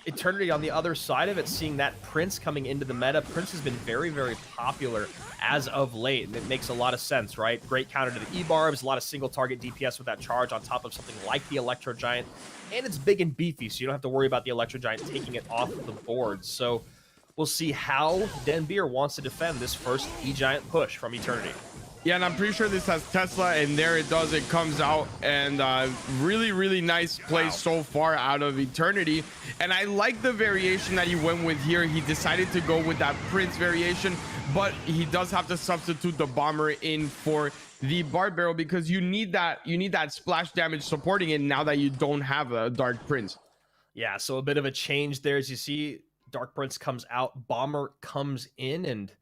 Eternity on the other side of it, seeing that Prince coming into the meta. Prince has been very, very popular as of late, and it makes a lot of sense, right? Great counter to the E-Barbs, a lot of single target DPS with that charge on top of something like the Electro Giant, and it's big and beefy, so you don't have to worry about the Electro Giant taking it off the board. So we'll see how Denbeer wants to defend this first E-Giant push from Eternity. Yeah, and I'm pretty sure this has Tesla, and there it does. It comes out, and really, really nice play so far out of Eternity. And I like the variation that he went with here. He decided to go with that Prince variation, but he does have to substitute the Bomber in for the Bard Barrel because you need that splash damage supporting it now that you don't have a Dark Prince. Yeah, so a bit of a change there. As you see, Dark Prince comes out, Bomber comes in, and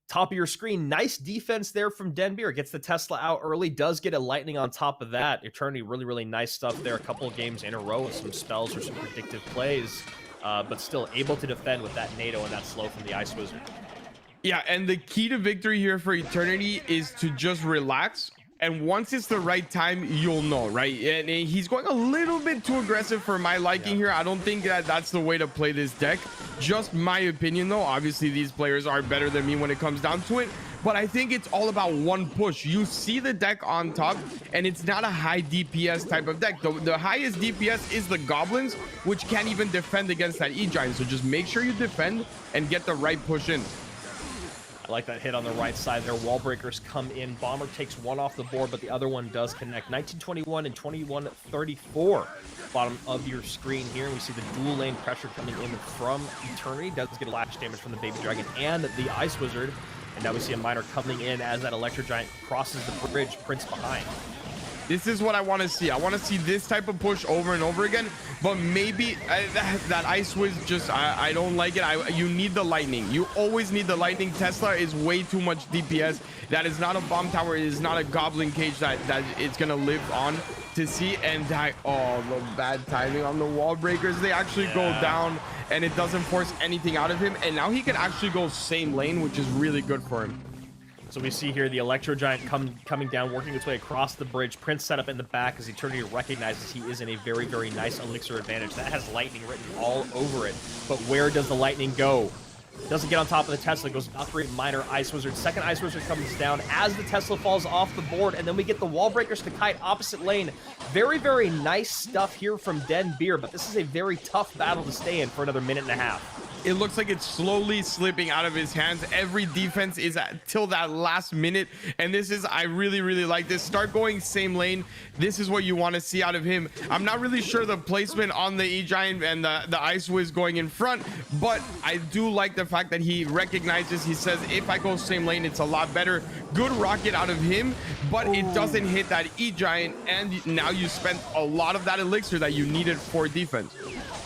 top of your screen, nice defense there from Denbeer. Gets the Tesla out early, does get a lightning on top of that. Eternity, really, really nice stuff there. A couple of games in a row with some spells or some predictive plays, but still able to defend with that NATO and that slow from the Ice Wizard. Yeah, and the key to victory here for Eternity is to just relax. And once it's the right time, you'll know, right? And he's going a little bit too aggressive for my liking here. I don't think that that's the way to play this deck. Just my opinion, though. Obviously, these players are better than me when it comes down to it. But I think it's all about one push. You see the deck on top, and it's not a high DPS type of deck. The highest DPS is the Goblins, which can't even defend against that E-Giant. So just make sure you defend and get the right push in. I like that hit on the right side there. Wall breakers come in. Bomber takes one off the board, but the other one does connect. 1921 and 2134. Bottom of your screen here. We see the dual lane pressure coming in from Eternity. Does get a lash damage from the Baby Dragon and the Ice Wizard. And now we see a Miner coming in as that Electro Giant crosses the bridge. Prince behind. This is what I want to see. I want to see this type of push over and over again, but maybe that Ice Wiz just, I don't like it. You need the lightning. You always need the lightning. Tesla is way too much DPS. That is not a bomb tower. It is not a goblin cage that it's going to live on to see and die. Oh, the bad timing on the wall breakers. They actually go down and it doesn't force anything out of him. And now he can actually go same lane, which is really good for him. So we see here the Electro Giant coming down, working its way across the bridge. Prince set up in the back as Eternity recognizes he is in a very, very nice elixir advantage. That has lightning written all over it. But where does the lightning go? Doesn't get on top of the Tesla. Goes Valkyrie, Miner, Ice Wizard. Second Ice Wizard comes down as the Tesla falls off the board. And then we get the Wall Breakers to kite opposite lane. Very, very nice stuff here from Denbeer. But this is a very tough battle to stay in for another minute and a half. It looks like it's slowly slipping out of his hands. Every defense is till that last minute, and this is, I really, really like this. Start going same lane. This is what you want to see out of him. I'm not really sure the placement on the E-Giant and the Ice Wiz going in front, but I do like the fact that he recognizes, he says, if I go same lane, it's a lot better. Good rocket out of him, but it doesn't hit that E-Giant, and now you spent a lot of that elixir that you needed for defense.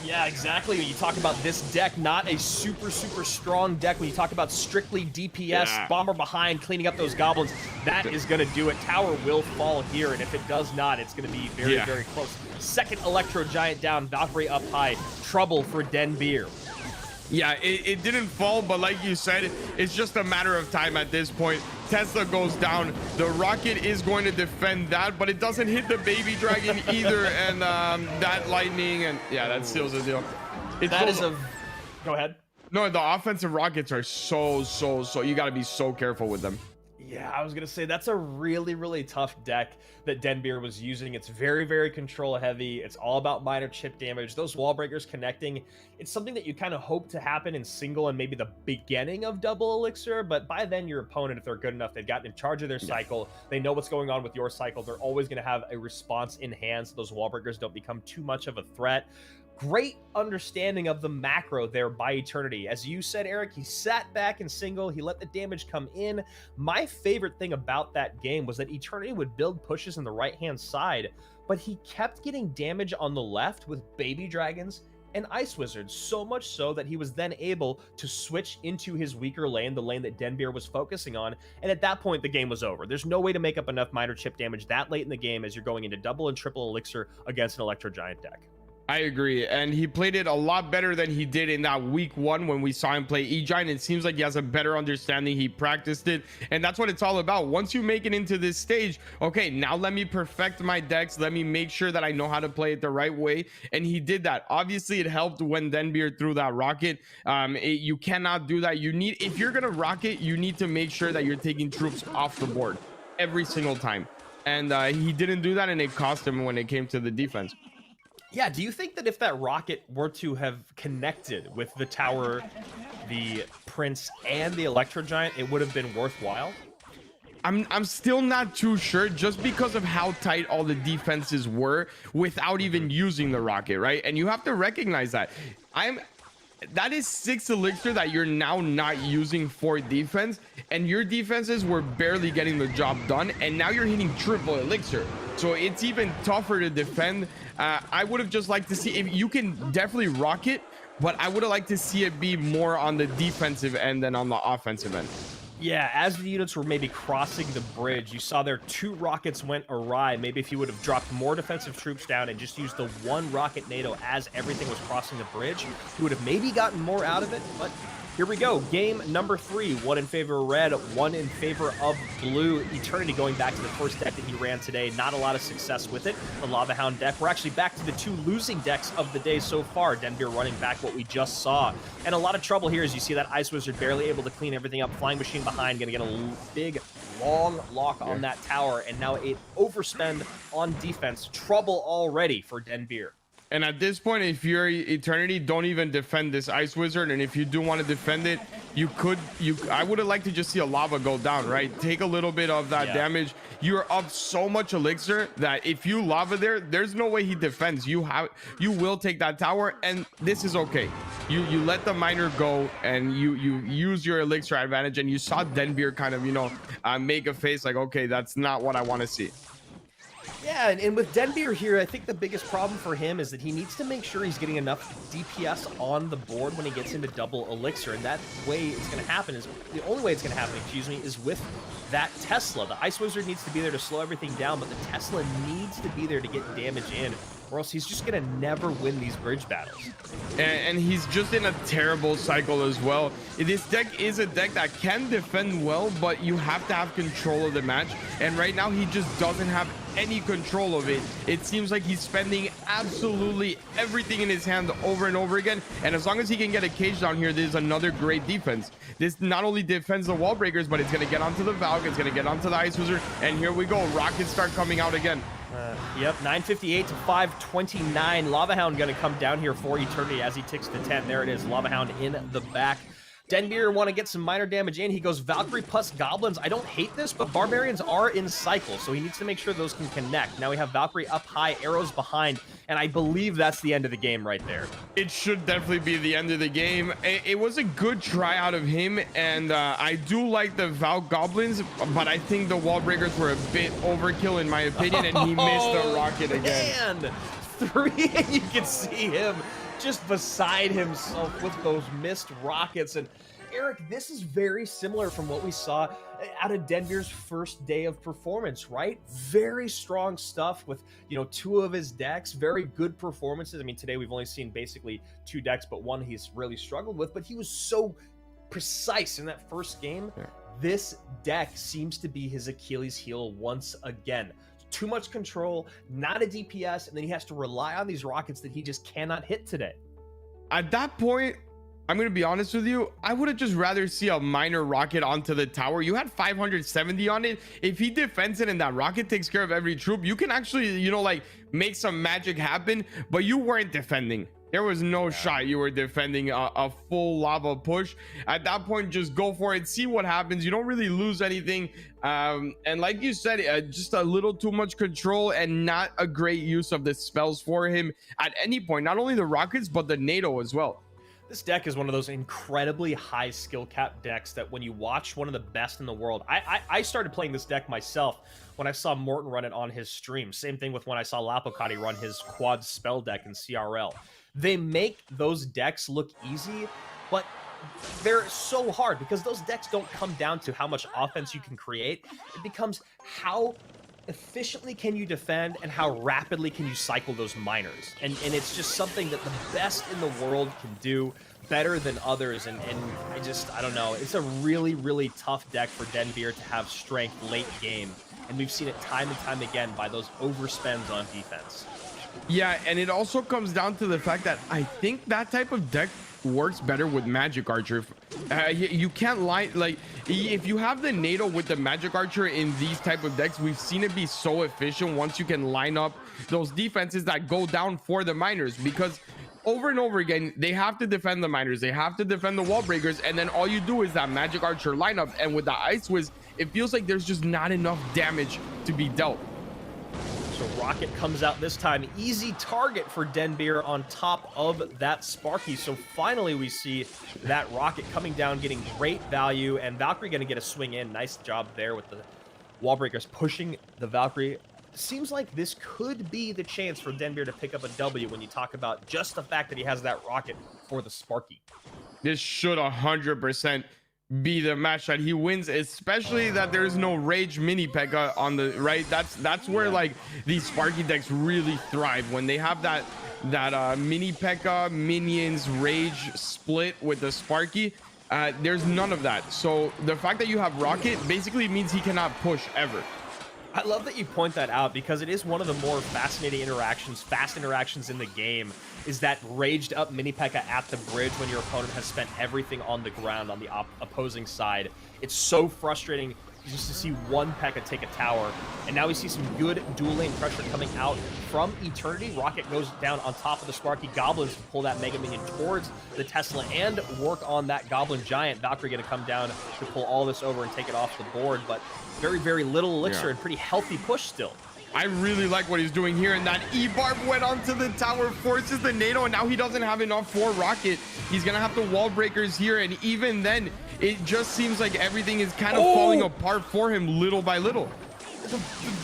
Yeah, exactly. When you talk about this deck, not a super, super strong deck. When you talk about strictly DPS, Bomber behind, cleaning up those goblins, that is going to do it. Tower will fall here, and if it does not, it's going to be very, very close. Second Electro Giant down, Valkyrie up high. Trouble for Denbeer. Yeah, it didn't fall, but like you said, it's just a matter of time at this point. Tesla goes down. The rocket is going to defend that, but it doesn't hit the Baby Dragon either, and that lightning, and yeah, that seals the deal. Go ahead. No, the offensive rockets are so, you got to be so careful with them. Yeah, I was going to say that's a really, really tough deck that Denbeer was using. It's very, very control heavy. It's all about minor chip damage. Those wall breakers connecting, it's something that you kind of hope to happen in single and maybe the beginning of double elixir, but by then your opponent, if they're good enough, they've gotten in charge of their cycle. They know what's going on with your cycle. They're always going to have a response in hand so those wall breakers don't become too much of a threat. Great understanding of the macro there by Eternity. As you said, Eric, he sat back in single. He let the damage come in. My favorite thing about that game was that Eternity would build pushes in the right-hand side, but he kept getting damage on the left with Baby Dragons and Ice Wizards, so much so that he was then able to switch into his weaker lane, the lane that Denbeer was focusing on, and at that point, the game was over. There's no way to make up enough minor chip damage that late in the game as you're going into double and triple elixir against an Electro Giant deck. I agree, and he played it a lot better than he did in that week one when we saw him play E-Giant. It seems like he has a better understanding. He practiced it, and that's what it's all about. Once you make it into this stage, okay, now let me perfect my decks. Let me make sure that I know how to play it the right way, and he did that. Obviously, it helped when Denbeer threw that rocket. You cannot do that. If you're gonna rocket, you need to make sure that you're taking troops off the board every single time, and he didn't do that, and it cost him when it came to the defense. Yeah, do you think that if that rocket were to have connected with the tower, the Prince, and the Electro Giant, it would have been worthwhile? I'm still not too sure, just because of how tight all the defenses were without even using the rocket, right? And you have to recognize that. that is 6 elixir that you're now not using for defense, and your defenses were barely getting the job done, and now you're hitting triple elixir, so it's even tougher to defend. I would have just liked to see, if you can definitely rock it, but I would have liked to see it be more on the defensive end than on the offensive end. Yeah, as the units were maybe crossing the bridge, you saw their 2 rockets went awry. Maybe if you would have dropped more defensive troops down and just used the 1 rocket NATO as everything was crossing the bridge, you would have maybe gotten more out of it. But here we go. Game number 3. 1 in favor of red, 1 in favor of blue. Eternity going back to the first deck that he ran today. Not a lot of success with it. The Lava Hound deck. We're actually back to the 2 losing decks of the day so far. Denbeer running back what we just saw. And a lot of trouble here as you see that Ice Wizard barely able to clean everything up. Flying Machine behind. Going to get a big, long lock on that tower. And now an overspend on defense. Trouble already for Denbeer. And at this point, if you're Eternity, don't even defend this Ice Wizard. And if you do want to defend it, I would have liked to just see a lava go down, right? Take a little bit of that damage. You're up so much elixir that if you lava there's no way he defends. You will take that tower, and this is okay. You let the miner go, and you use your elixir advantage. And you saw Denbeer kind of, make a face like, okay, that's not what I want to see. Yeah, and with Denbeer here, I think the biggest problem for him is that he needs to make sure he's getting enough DPS on the board when he gets into double elixir, and that way it's going to happen is the only way it's going to happen, is with that Tesla. The Ice Wizard needs to be there to slow everything down, but the Tesla needs to be there to get damage in, or else he's just going to never win these bridge battles. And he's just in a terrible cycle as well. This deck is a deck that can defend well, but you have to have control of the match, and right now he just doesn't have any control of it. It seems like he's spending absolutely everything in his hand over and over again, and as long as he can get a cage down here, there's another great defense. This not only defends the wall breakers, but it's going to get onto the Valk, it's going to get onto the Ice Wizard, and here we go. Rockets start coming out again. Yep, 958 to 529. Lava Hound going to come down here for Eternity as he ticks to 10. There it is, Lava Hound in the back. Denbeer want to get some minor damage in. He goes Valkyrie plus Goblins. I don't hate this, but Barbarians are in cycle, so he needs to make sure those can connect. Now we have Valkyrie up high, arrows behind, and I believe that's the end of the game right there. It should definitely be the end of the game. It was a good try out of him, and I do like the Valk Goblins, but I think the wall breakers were a bit overkill in my opinion, and he missed the rocket again. Man, 3, and you can see him just beside himself with those missed rockets. And Eric, this is very similar from what we saw out of Denbeer's first day of performance, right? Very strong stuff with, 2 of his decks, very good performances. I mean, today we've only seen basically 2 decks, but 1 he's really struggled with, but he was so precise in that first game. Yeah. This deck seems to be his Achilles heel once again. Too much control, not a DPS, and then he has to rely on these rockets that he just cannot hit today. At that point, I'm going to be honest with you, I would have just rather see a minor rocket onto the tower. You had 570 on it. If he defends it and that rocket takes care of every troop, you can actually, make some magic happen, but you weren't defending. There was no shot you were defending a full lava push. At that point, just go for it. See what happens. You don't really lose anything. And like you said, just a little too much control and not a great use of the spells for him at any point. Not only the rockets, but the NATO as well. This deck is one of those incredibly high skill cap decks that when you watch one of the best in the world, I started playing this deck myself when I saw Morton run it on his stream. Same thing with when I saw Lapokati run his quad spell deck in CRL. They make those decks look easy, but they're so hard because those decks don't come down to how much offense you can create. It becomes how efficiently can you defend and how rapidly can you cycle those miners. And it's just something that the best in the world can do better than others. And I don't know. It's a really, really tough deck for Denbeer to have strength late game. And we've seen it time and time again by those overspends on defense. Yeah, and it also comes down to the fact that I think that type of deck works better with Magic Archer. You can't line, like, if you have the NATO with the Magic Archer in these type of decks, we've seen it be so efficient once you can line up those defenses that go down for the miners, because over and over again they have to defend the miners, they have to defend the wall breakers, and then all you do is that Magic Archer lineup. And with the Ice Wiz, it feels like there's just not enough damage to be dealt. So Rocket comes out this time. Easy target for Denbeer on top of that Sparky. So finally we see that Rocket coming down, getting great value, and Valkyrie going to get a swing in. Nice job there with the wall breakers pushing the Valkyrie. Seems like this could be the chance for Denbeer to pick up a W when you talk about just the fact that he has that Rocket for the Sparky. This should 100% be the match that he wins, especially that there's no rage mini P.E.K.K.A on the right. That's where like these Sparky decks really thrive, when they have that mini P.E.K.K.A minions rage split with the Sparky. There's none of that, so the fact that you have Rocket basically means he cannot push ever. I love that you point that out, because it is one of the more fascinating interactions, fast interactions in the game, is that raged up mini P.E.K.K.A at the bridge when your opponent has spent everything on the ground on the opposing side. It's so frustrating just to see one P.E.K.K.A take a tower. And now we see some good dual lane pressure coming out from Eternity. Rocket goes down on top of the Sparky. Goblins to pull that Mega Minion towards the Tesla and work on that Goblin Giant. Valkyrie going to come down to pull all this over and take it off the board, but very, very little elixir and pretty healthy push still. I really like what he's doing here, and that E-Barb went onto the tower, forces the NATO, and now he doesn't have enough for Rocket. He's gonna have the wall breakers here, and even then, it just seems like everything is kind of falling apart for him little by little.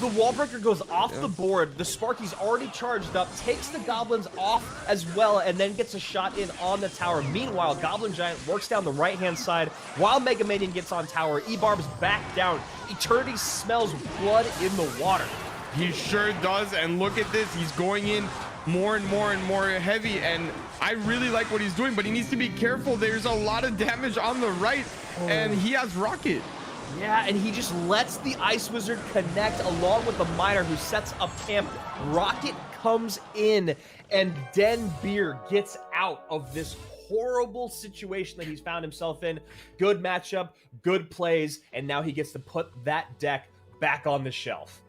The wall breaker goes off the board. The Sparky's already charged up, takes the Goblins off as well, and then gets a shot in on the tower. Meanwhile, Goblin Giant works down the right-hand side while Mega Minion gets on tower. E-Barb's back down. Eternity smells blood in the water. He sure does, and look at this. He's going in more and more and more heavy, and I really like what he's doing, but he needs to be careful. There's a lot of damage on the right, and he has Rocket. Yeah, and he just lets the Ice Wizard connect along with the Miner, who sets up camp. Rocket comes in, and Denbeer gets out of this horrible situation that he's found himself in. Good matchup, good plays, and now he gets to put that deck back on the shelf.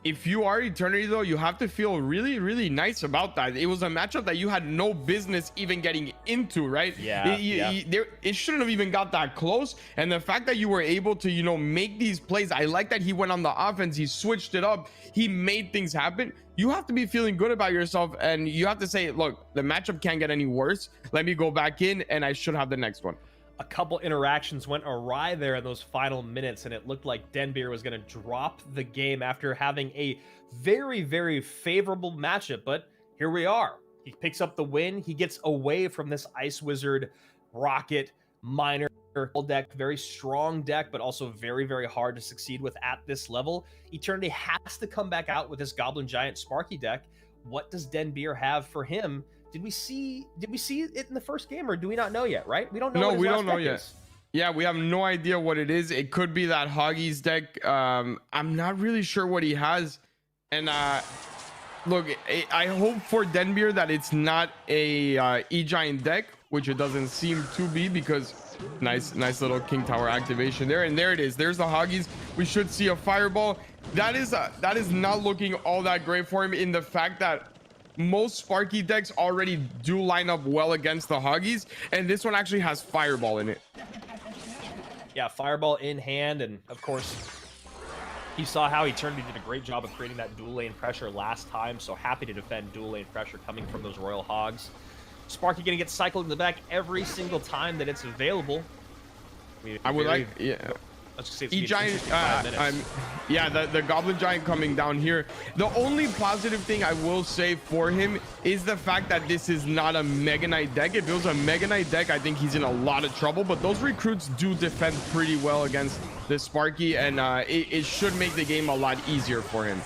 If you are Eternity, though, you have to feel really, really nice about that. It was a matchup that you had no business even getting into, right? Yeah. It shouldn't have even got that close. And the fact that you were able to, you know, make these plays, I like that he went on the offense. He switched it up. He made things happen. You have to be feeling good about yourself, and you have to say, look, the matchup can't get any worse. Let me go back in, and I should have the next one. A couple interactions went awry there in those final minutes, and it looked like Denbeer was going to drop the game after having a very, very favorable matchup. But here we are. He picks up the win. He gets away from this Ice Wizard, Rocket, Miner deck. Very strong deck, but also very, very hard to succeed with at this level. Eternity has to come back out with this Goblin Giant Sparky deck. What does Denbeer have for him? Did we see it in the first game, or do we not know yet, right? We don't know. No, what we his don't last know deck yet. is. Yeah, we have no idea what it is. It could be that Hoggy's deck. I'm not really sure what he has. And look, I hope for Denbeer that it's not a E-Giant deck, which it doesn't seem to be, because nice little King Tower activation there. And there it is. There's the Hoggies. We should see a Fireball. That is not looking all that great for him, in the fact that most Sparky decks already do line up well against the Hoggies, and this one actually has Fireball in it. Yeah, Fireball in hand, and of course, you saw how Eternity did a great job of creating that dual lane pressure last time, so happy to defend dual lane pressure coming from those Royal Hogs. Sparky gonna get cycled in the back every single time that it's available. I would like, yeah. Let's just say E-Giant, yeah, the Goblin Giant coming down here. The only positive thing I will say for him is the fact that this is not a Mega Knight deck. If it was a Mega Knight deck, I think he's in a lot of trouble, but those recruits do defend pretty well against the Sparky, and it should make the game a lot easier for him.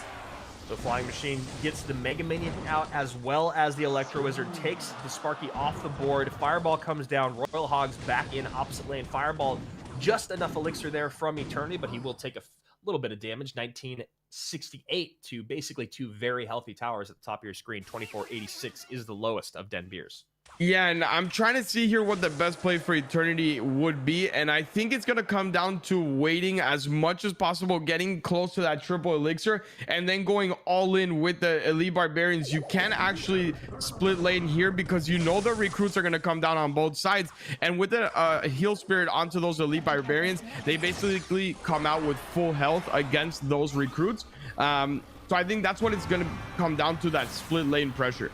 The Flying Machine gets the Mega Minion out, as well as the Electro Wizard takes the Sparky off the board. Fireball comes down. Royal Hogs back in opposite lane. Fireball, just enough elixir there from Eternity, but he will take a little bit of damage. 1968 to basically two very healthy towers at the top of your screen. 2486 is the lowest of Denbeer's. Yeah, and I'm trying to see here what the best play for Eternity would be, and I think it's going to come down to waiting as much as possible, getting close to that triple elixir, and then going all in with the Elite Barbarians. You can actually split lane here, because you know the recruits are going to come down on both sides, and with the Heal Spirit onto those Elite Barbarians, they basically come out with full health against those recruits. So So I think that's what it's going to come down to, that split lane pressure.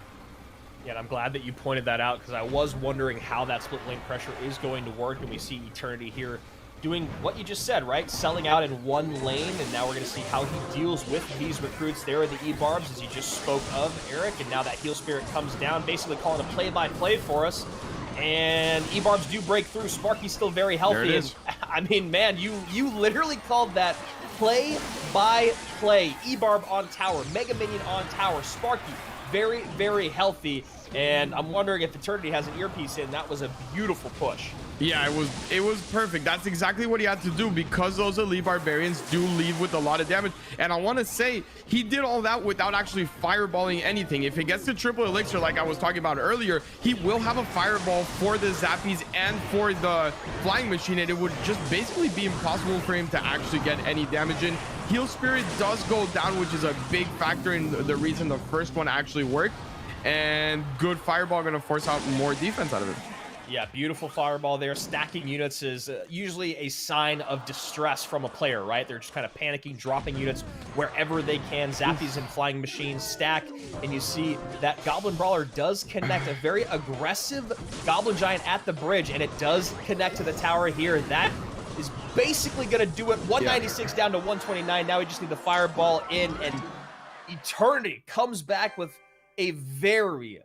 Yeah, and I'm glad that you pointed that out, because I was wondering how that split lane pressure is going to work, and we see Eternity here doing what you just said, right? Selling out in one lane, and now we're going to see how he deals with these recruits. There are the E-Barbs, as you just spoke of, Eric, and now that Heal Spirit comes down, basically calling a play-by-play for us. And E-Barbs do break through. Sparky's still very healthy. There it is. And, I mean, man, you literally called that play-by-play. E-Barb on tower, Mega Minion on tower, Sparky very, very healthy. And I'm wondering if Eternity has an earpiece in. That was a beautiful push. Yeah, it was perfect. That's exactly what he had to do, because those elite barbarians do leave with a lot of damage. And I want to say he did all that without actually fireballing anything. If it gets to triple elixir, like I was talking about earlier, he will have a fireball for the zappies and for the flying machine, and it would just basically be impossible for him to actually get any damage in. Heal Spirit does go down, which is a big factor in the reason the first one actually worked. And good fireball going to force out more defense out of him. Yeah, beautiful fireball there. Stacking units is usually a sign of distress from a player, right? They're just kind of panicking, dropping units wherever they can. Zappies and flying machines stack, and you see that Goblin Brawler does connect. A very aggressive Goblin Giant at the bridge, and it does connect to the tower here. That is basically going to do it. 196 down to 129. Now we just need the fireball in, and Eternity comes back with a very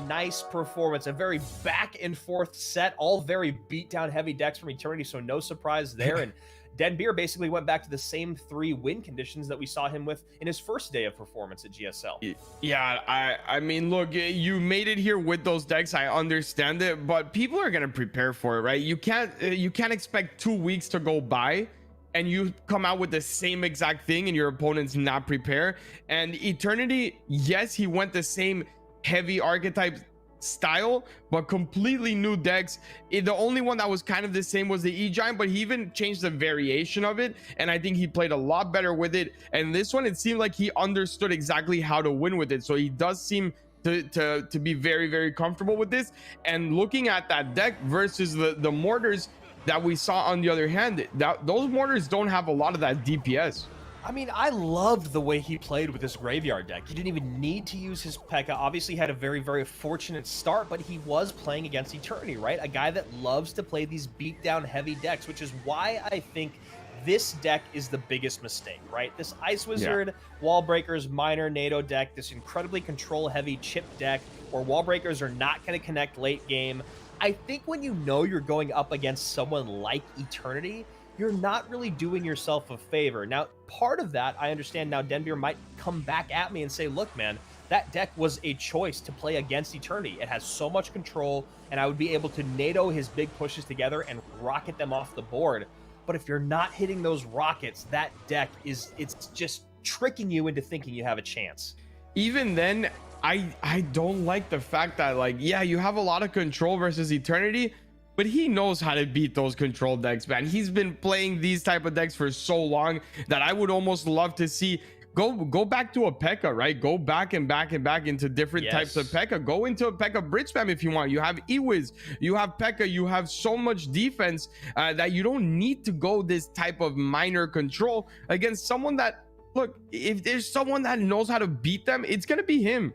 nice performance, a very back and forth set, all very beat down heavy decks from Eternity, so no surprise there. And Den Beer basically went back to the same 3 win conditions that we saw him with in his first day of performance at GSL. Yeah, I mean, look, you made it here with those decks. I understand it, but people are gonna prepare for it, right? You can't expect 2 weeks to go by and you come out with the same exact thing and your opponent's not prepared. And Eternity, yes, he went the same heavy archetype style, but completely new decks. The only one that was kind of the same was the E-Giant, but he even changed the variation of it, and I think he played a lot better with it. And this one, it seemed like he understood exactly how to win with it, so he does seem to be very comfortable with this. And looking at that deck versus the mortars that we saw on the other hand, those mortars don't have a lot of that DPS. I mean, I loved the way he played with this graveyard deck. He didn't even need to use his P.E.K.K.A. Obviously had a very fortunate start, but he was playing against Eternity, right? A guy that loves to play these beatdown heavy decks, which is why I think this deck is the biggest mistake, right? This Ice Wizard, Wall Breakers, Minor, NATO deck, this incredibly control heavy chip deck where Wall Breakers are not going to connect late game. I think when you know you're going up against someone like Eternity, you're not really doing yourself a favor. Now, part of that, I understand now Denbeer might come back at me and say, look, man, that deck was a choice to play against Eternity. It has so much control, and I would be able to NATO his big pushes together and rocket them off the board. But if you're not hitting those rockets, that deck it's just tricking you into thinking you have a chance. Even then, I don't like the fact that, like, yeah, you have a lot of control versus Eternity, but he knows how to beat those control decks, man. He's been playing these type of decks for so long that I would almost love to see go back to a P.E.K.K.A, right? Go back and back into different types of P.E.K.K.A. Go into a P.E.K.K.A bridge spam if you want. You have E-Wiz, you have P.E.K.K.A, you have so much defense that you don't need to go this type of minor control against someone that, look, if there's someone that knows how to beat them, it's gonna be him.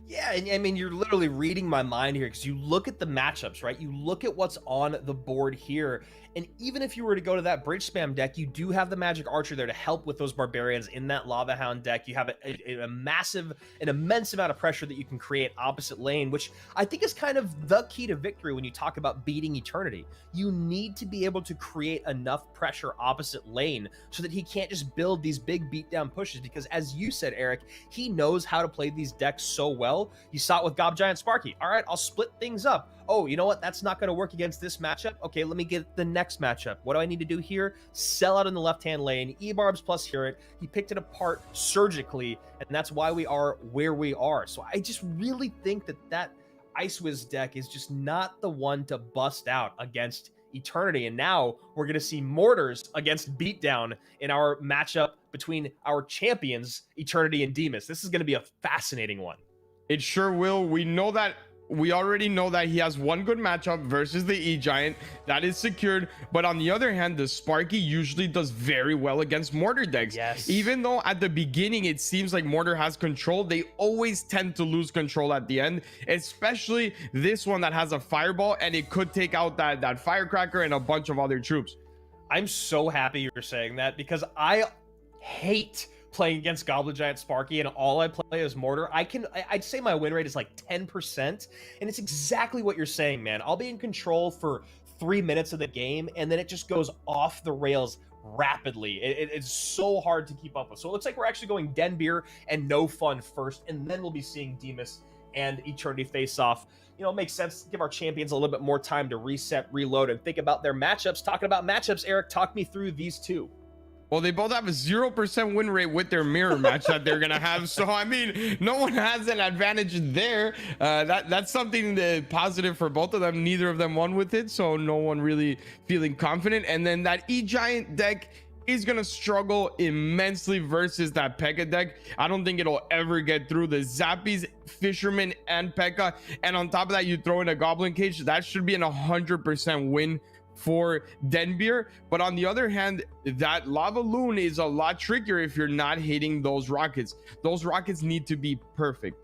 Yeah, and I mean, you're literally reading my mind here, because you look at the matchups, right? You look at what's on the board here, and even if you were to go to that bridge spam deck, you do have the Magic Archer there to help with those barbarians in that Lava Hound deck. You have an immense amount of pressure that you can create opposite lane, which I think is kind of the key to victory when you talk about beating Eternity. You need to be able to create enough pressure opposite lane so that he can't just build these big beatdown pushes, because as you said, Eric, he knows how to play these decks so well. You saw it with Gob Giant Sparky. All right, I'll split things up. Oh, you know what? That's not going to work against this matchup. Okay, let me get the next matchup. What do I need to do here? Sell out in the left-hand lane. E-Barbs plus hear it. He picked it apart surgically, and that's why we are where we are. So I just really think that Ice Wiz deck is just not the one to bust out against Eternity. And now we're going to see mortars against beatdown in our matchup between our champions, Eternity and Demas. This is going to be a fascinating one. It sure will. We know that we already know that he has one good matchup versus the E-Giant. That is secured. But on the other hand, the Sparky usually does very well against Mortar decks. Yes. Even though at the beginning it seems like Mortar has control, they always tend to lose control at the end, especially this one that has a Fireball, and it could take out that Firecracker and a bunch of other troops. I'm so happy you're saying that, because I hate playing against Goblin Giant Sparky, and all I play is Mortar. I'd say my win rate is like 10%, and it's exactly what you're saying, man. I'll be in control for 3 minutes of the game, and then it just goes off the rails rapidly. It's so hard to keep up with. So it looks like we're actually going Denbeer and No Fun first, and then we'll be seeing Demus and Eternity face off. You know, it makes sense to give our champions a little bit more time to reset, reload, and think about their matchups. Talking about matchups, Eric, talk me through these two. Well, they both have a 0% win rate with their mirror match that they're gonna have. So I mean, no one has an advantage there. That's something positive for both of them. Neither of them won with it, so no one really feeling confident. And then that E-Giant deck is gonna struggle immensely versus that P.E.K.K.A deck. I don't think it'll ever get through the Zappies, Fisherman, and P.E.K.K.A. And on top of that, you throw in a Goblin Cage. That should be an 100% win for Denbeer. But on the other hand, that Lava Loon is a lot trickier if you're not hitting those rockets. Those rockets need to be perfect.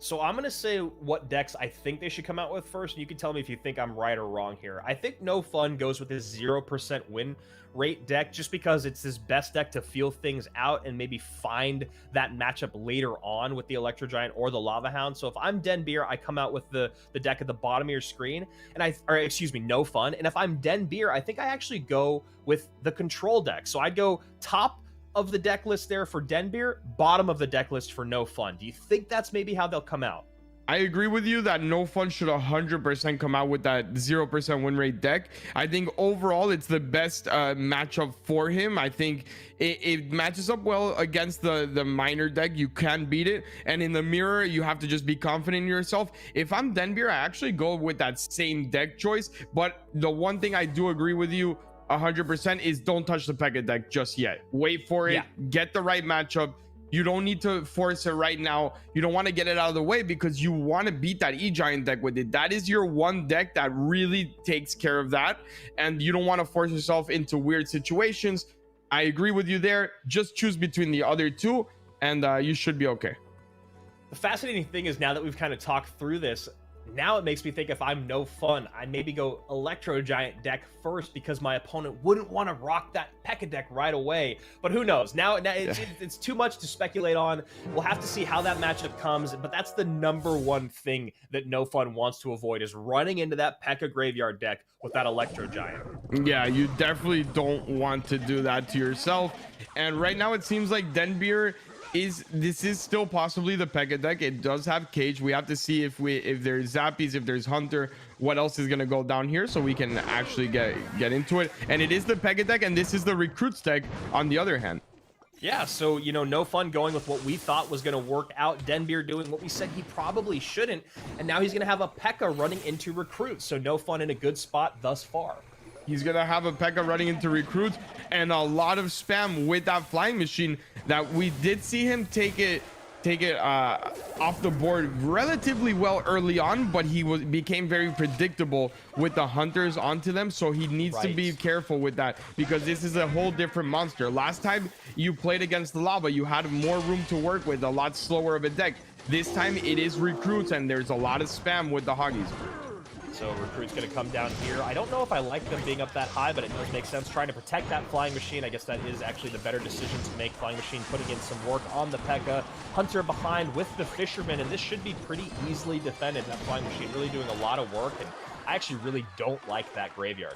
So I'm going to say what decks I think they should come out with first, and you can tell me if you think I'm right or wrong here. I think No Fun goes with his 0% win rate deck, just because it's his best deck to feel things out and maybe find that matchup later on with the Electro Giant or the Lava Hound. So if I'm Denbeer, I come out with the deck at the bottom of your screen, and No Fun. And if I'm Denbeer, I think I actually go with the control deck. So I'd go top of the deck list there for Denbeer, bottom of the deck list for No Fun. Do you think that's maybe how they'll come out? I agree with you that No Fun should 100% come out with that 0% win rate deck. I think overall it's the best matchup for him. I think it matches up well against the minor deck. You can beat it, and in the mirror you have to just be confident in yourself. If I'm Denbeer, I actually go with that same deck choice, but the one thing I do agree with you 100% is don't touch the P.E.K.K.A deck just yet. Wait for it, get the right matchup. You don't need to force it right now. You don't want to get it out of the way because you want to beat that E-Giant deck with it. That is your one deck that really takes care of that, and you don't want to force yourself into weird situations. I agree with you there. Just choose between the other two, and you should be okay. The fascinating thing is, now that we've kind of talked through this, now it makes me think if I'm No Fun, I'd maybe go Electro Giant deck first, because my opponent wouldn't want to rock that P.E.K.K.A deck right away. But who knows? Now it's too much to speculate on. We'll have to see how that matchup comes. But that's the number one thing that No Fun wants to avoid, is running into that P.E.K.K.A graveyard deck with that Electro Giant. Yeah, you definitely don't want to do that to yourself. And right now it seems like Denbeer this is still possibly the P.E.K.K.A deck. It does have Cage. We have to see if there's Zappies, if there's Hunter, what else is gonna go down here, so we can actually get into it. And it is the P.E.K.K.A deck, and this is the Recruits deck on the other hand. Yeah, so, you know, No Fun going with what we thought was going to work out. Denbeer doing what we said he probably shouldn't. And now he's going to have a P.E.K.K.A running into Recruits. So No Fun in a good spot thus far. He's gonna have a P.E.K.K.A running into Recruits and a lot of spam with that Flying Machine that we did see him take it off the board relatively well early on, but he became very predictable with the Hunters onto them. So he needs to be careful with that, because this is a whole different monster. Last time you played against the Lava, you had more room to work with, a lot slower of a deck. This time it is Recruits, and there's a lot of spam with the Hoggies. So Recruit's going to come down here. I don't know if I like them being up that high, but it does make sense. Trying to protect that Flying Machine, I guess that is actually the better decision to make. Flying Machine putting in some work on the P.E.K.K.A. Hunter behind with the Fisherman, and this should be pretty easily defended. That Flying Machine really doing a lot of work, and I actually really don't like that graveyard.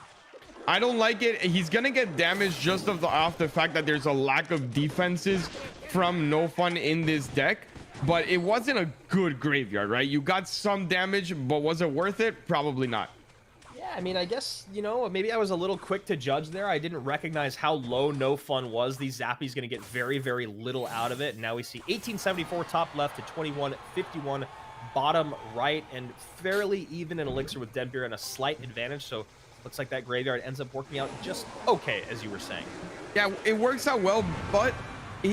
I don't like it. He's gonna get damaged just off the fact that there's a lack of defenses from No Fun in this deck. But it wasn't a good graveyard, right? You got some damage, but was it worth it? Probably not. Yeah, I mean, I guess, you know, maybe I was a little quick to judge there. I didn't recognize how low No Fun was. These Zappies going to get very, very little out of it. And now we see 1874 top left to 2151 bottom right, and fairly even in Elixir with Denbeer and a slight advantage. So looks like that graveyard ends up working out just okay, as you were saying. Yeah, it works out well, but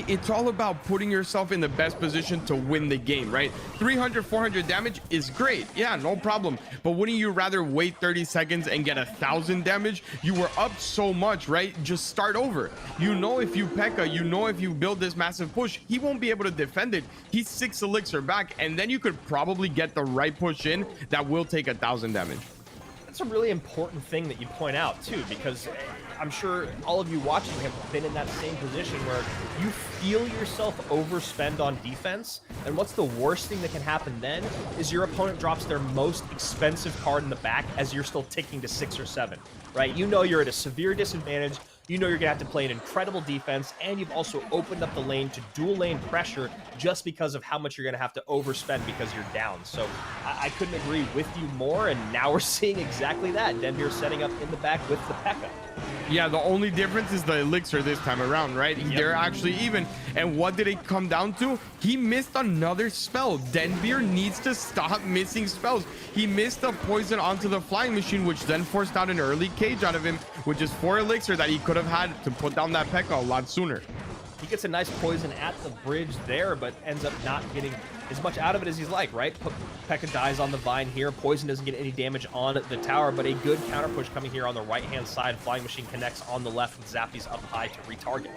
it's all about putting yourself in the best position to win the game, right? 300, 400 damage is great. Yeah, no problem. But wouldn't you rather wait 30 seconds and get 1,000 damage? You were up so much, right? Just start over. You know, if you P.E.K.K.A, you know, if you build this massive push, he won't be able to defend it. He's 6 elixir back, and then you could probably get the right push in that will take 1,000 damage. That's a really important thing that you point out too, because I'm sure all of you watching have been in that same position where you feel yourself overspend on defense, and what's the worst thing that can happen then is your opponent drops their most expensive card in the back as you're still ticking to 6 or 7, right? You know you're at a severe disadvantage. You know you're gonna have to play an incredible defense, and you've also opened up the lane to dual lane pressure just because of how much you're gonna have to overspend because you're down. So I couldn't agree with you more, and now we're seeing exactly that. Denvir setting up in the back with the P.E.K.K.A. Yeah, the only difference is the elixir this time around, right? Yep. They're actually even. And what did it come down to? He missed another spell. Denvir needs to stop missing spells. He missed the poison onto the flying machine, which then forced out an early cage out of him, which is 4 elixir that he could have had to put down that P.E.K.K.A a lot sooner. He gets a nice poison at the bridge there, but ends up not getting as much out of it as he's like, right? P.E.K.K.A dies on the vine here. Poison doesn't get any damage on the tower, but a good counter push coming here on the right-hand side. Flying Machine connects on the left with Zappies up high to retarget.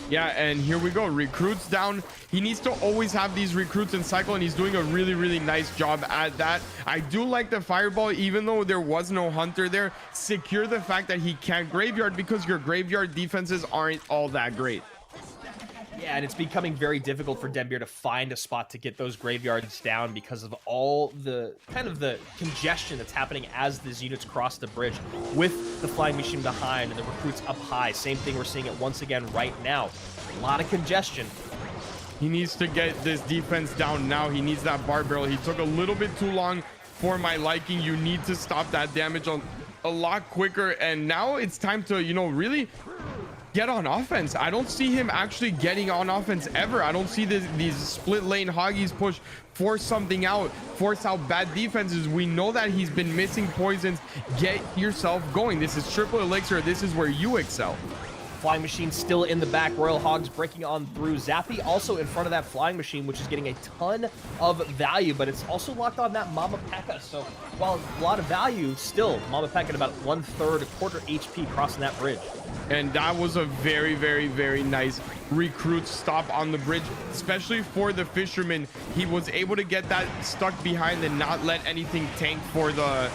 Yeah, and here we go. Recruits down. He needs to always have these recruits in cycle, and he's doing a really, really nice job at that. I do like the fireball, even though there was no hunter there. Secure the fact that he can't graveyard, because your graveyard defenses aren't all that great. Yeah, and it's becoming very difficult for Denvir to find a spot to get those graveyards down because of all the kind of the congestion that's happening as these units cross the bridge with the flying machine behind and the recruits up high. Same thing, we're seeing it once again right now. A lot of congestion. He needs to get this defense down now. He needs that bar barrel. He took a little bit too long for my liking. You need to stop that damage on a lot quicker, and now it's time to, you know, really get on offense. I don't see him actually getting on offense ever. I don't see these split lane hoggies push, force something out, force out bad defenses. We know that he's been missing poisons. Get yourself going. This is triple elixir. This is where you excel. Flying Machine still in the back. Royal Hogs breaking on through. Zappy also in front of that Flying Machine, which is getting a ton of value, but it's also locked on that Mama P.E.K.K.A. So while a lot of value, still Mama P.E.K.K.A. at about 1/3, a quarter HP crossing that bridge. And that was a very, very, very nice recruit stop on the bridge, especially for the fisherman. He was able to get that stuck behind and not let anything tank for the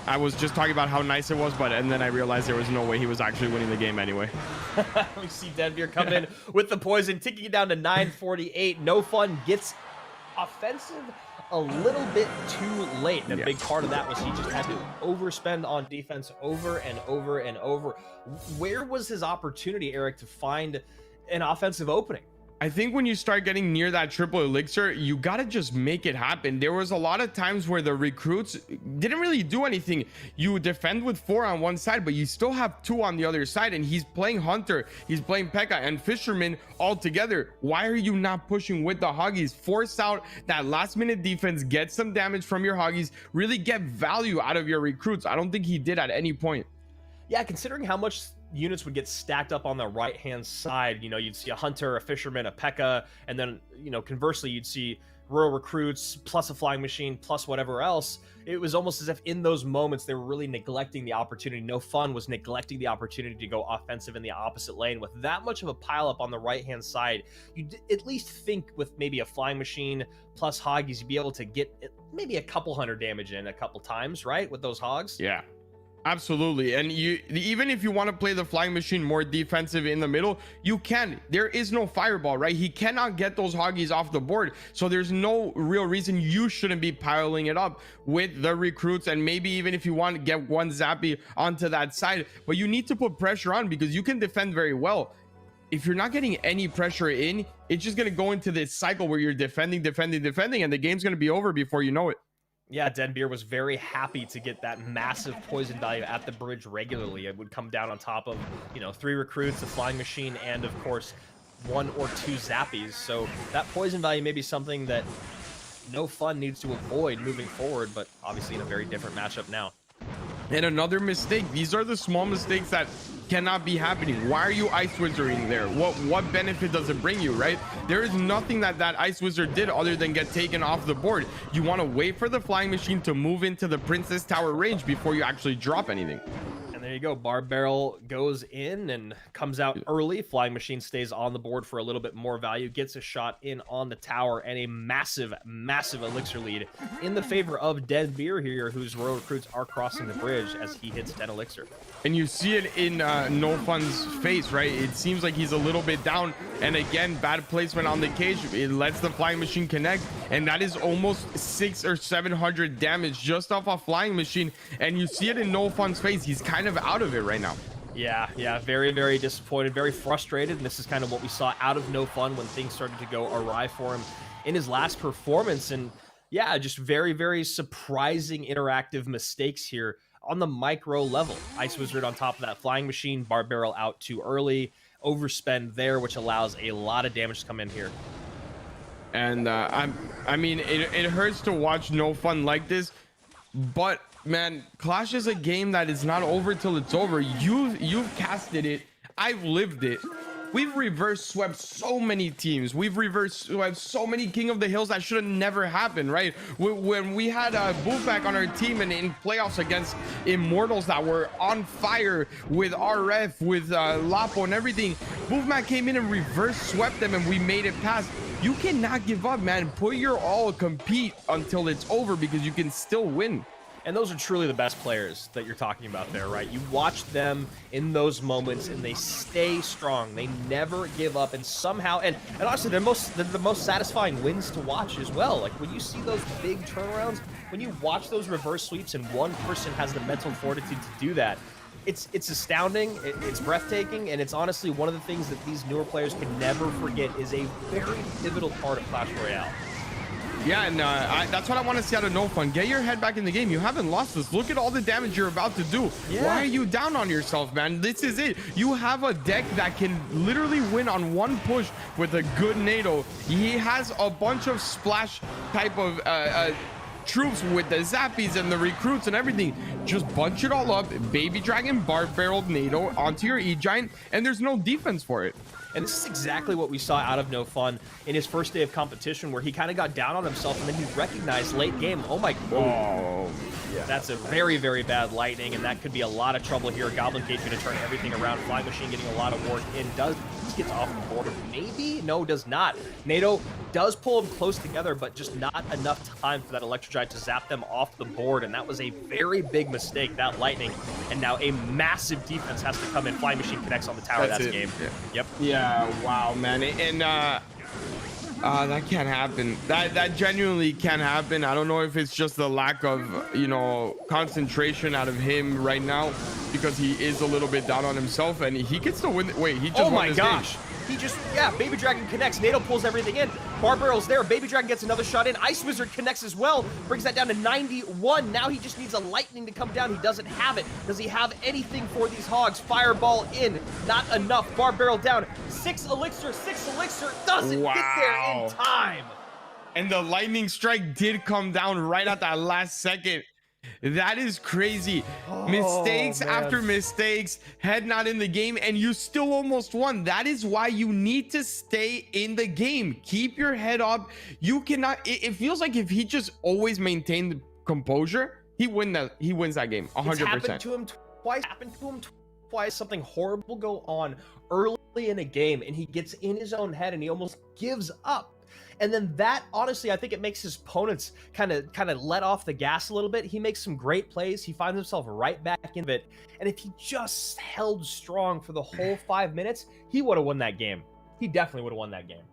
I was just talking about how nice it was, and then I realized there was no way he was actually winning the game anyway. We see Denvir come in with the poison, ticking it down to 948. No Fun gets offensive a little bit too late. And a big part of that was he just had to overspend on defense over and over and over. Where was his opportunity, Eric, to find an offensive opening? I think when you start getting near that triple elixir, you got to just make it happen. There was a lot of times where the recruits didn't really do anything. You defend with 4 on one side, but you still have 2 on the other side, and he's playing Hunter, he's playing P.E.K.K.A. and Fisherman all together. Why are you not pushing with the Hoggies? Force out that last minute defense, get some damage from your Hoggies, really get value out of your recruits. I don't think he did at any point. Yeah, considering how much units would get stacked up on the right hand side, you know, you'd see a Hunter, a Fisherman, a P.E.K.K.A, and then, you know, conversely you'd see Royal Recruits plus a Flying Machine plus whatever else. It was almost as if in those moments they were really neglecting the opportunity. No Fun was neglecting the opportunity to go offensive in the opposite lane. With that much of a pile up on the right hand side, you'd at least think with maybe a Flying Machine plus Hoggies you'd be able to get maybe a couple hundred damage in a couple times, right, with those Hogs? Yeah, absolutely. And you, even if you want to play the Flying Machine more defensive in the middle, you can. There is no fireball, right? He cannot get those Hoggies off the board, so there's no real reason you shouldn't be piling it up with the recruits. And maybe even if you want to get one Zappy onto that side, but you need to put pressure on, because you can defend very well. If you're not getting any pressure in, it's just going to go into this cycle where you're defending, and the game's going to be over before you know it. Yeah, Denvir was very happy to get that massive poison value at the bridge regularly. It would come down on top of, you know, 3 recruits, a Flying Machine, and of course 1 or 2 Zappies. So that poison value may be something that No Fun needs to avoid moving forward, but obviously in a very different matchup now. And another mistake. These are the small mistakes that cannot be happening. Why are you ice wizarding there? What benefit does it bring you, right? There is nothing that ice wizard did other than get taken off the board. You want to wait for the flying machine to move into the princess tower range before you actually drop anything. There you go. Bar Barrel goes in and comes out early. Flying Machine stays on the board for a little bit more value, gets a shot in on the tower, and a massive, massive elixir lead in the favor of Dead Beer here, whose royal recruits are crossing the bridge as he hits 10 elixir. And you see it in No Fun's face, right? It seems like he's a little bit down. And again, bad placement on the cage. It lets the Flying Machine connect. And that is almost 600 or 700 damage just off a Flying Machine. And you see it in No Fun's face. He's kind of out of it right now. Yeah, very, very disappointed, very frustrated. And this is kind of what we saw out of No Fun when things started to go awry for him in his last performance. And yeah, just very, very surprising interactive mistakes here on the micro level. Ice Wizard on top of that Flying Machine, Bar Barrel out too early, overspend there, which allows a lot of damage to come in here. And I mean, it hurts to watch No Fun like this, but man, Clash is a game that is not over till it's over. You've casted it. I've lived it. We've reverse swept so many teams. We've reverse swept so many King of the Hills that should have never happened, right? When we had Boofback on our team and in playoffs against Immortals that were on fire with RF, with Lapo and everything, Boofback came in and reverse swept them and we made it past. You cannot give up, man. Put your all, compete until it's over because you can still win. And those are truly the best players that you're talking about there, right? You watch them in those moments and they stay strong. They never give up, and somehow, and honestly, they're the most satisfying wins to watch as well. Like when you see those big turnarounds, when you watch those reverse sweeps and one person has the mental fortitude to do that, it's astounding, it's breathtaking, and it's honestly one of the things that these newer players can never forget is a very pivotal part of Clash Royale. Yeah, and that's what I want to see out of No Fun. Get your head back in the game. You haven't lost this. Look at all the damage you're about to do. Yeah. Why are you down on yourself, man? This is it. You have a deck that can literally win on one push with a good NATO. He has a bunch of splash type of troops with the zappies and the recruits and everything. Just bunch it all up. Baby Dragon, Bar Barrel, NATO onto your E-Giant, and there's no defense for it. And this is exactly what we saw out of No Fun in his first day of competition, where he kind of got down on himself and then he recognized late game, oh my god. Oh, yeah. That's a very, very bad lightning, and that could be a lot of trouble here. Goblin Cage going to turn everything around. Flying Machine getting a lot of work in. Does gets off the board? Maybe? No, does not. NATO does pull them close together, but just not enough time for that Electro Giant to zap them off the board, and that was a very big mistake, that lightning. And now a massive defense has to come in. Flying Machine connects on the tower. That's game. Yeah. Yep. Yeah, wow, man. And that can't happen. That genuinely can't happen. I don't know if it's just the lack of, you know, concentration out of him right now, because he is a little bit down on himself, and he can still win. Wait, he just oh won my this gosh. game. He just, yeah, Baby Dragon connects. NATO pulls everything in. Bar Barrel's there. Baby Dragon gets another shot in. Ice Wizard connects as well. Brings that down to 91. Now he just needs a lightning to come down. He doesn't have it. Does he have anything for these hogs? Fireball in. Not enough. Bar Barrel down. 6 elixir. Doesn't get there in time. And the lightning strike did come down right at that last second. That is crazy. Mistakes after mistakes, head not in the game, and you still almost won. That is why you need to stay in the game. Keep your head up. You cannot, it feels like if he just always maintained composure, he wins that game 100%. It's happened to him twice. Something horrible go on early in a game, and he gets in his own head and he almost gives up. And then that, honestly, I think it makes his opponents kind of let off the gas a little bit. He makes some great plays. He finds himself right back into it. And if he just held strong for the whole 5 minutes, he would have won that game. He definitely would have won that game.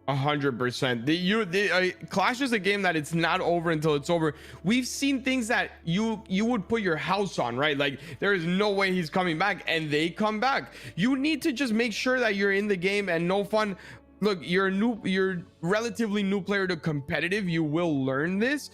100%. Clash is a game that it's not over until it's over. We've seen things that you would put your house on, right? Like there is no way he's coming back, and they come back. You need to just make sure that you're in the game. And No Fun, look, you're relatively new player to competitive. You will learn this.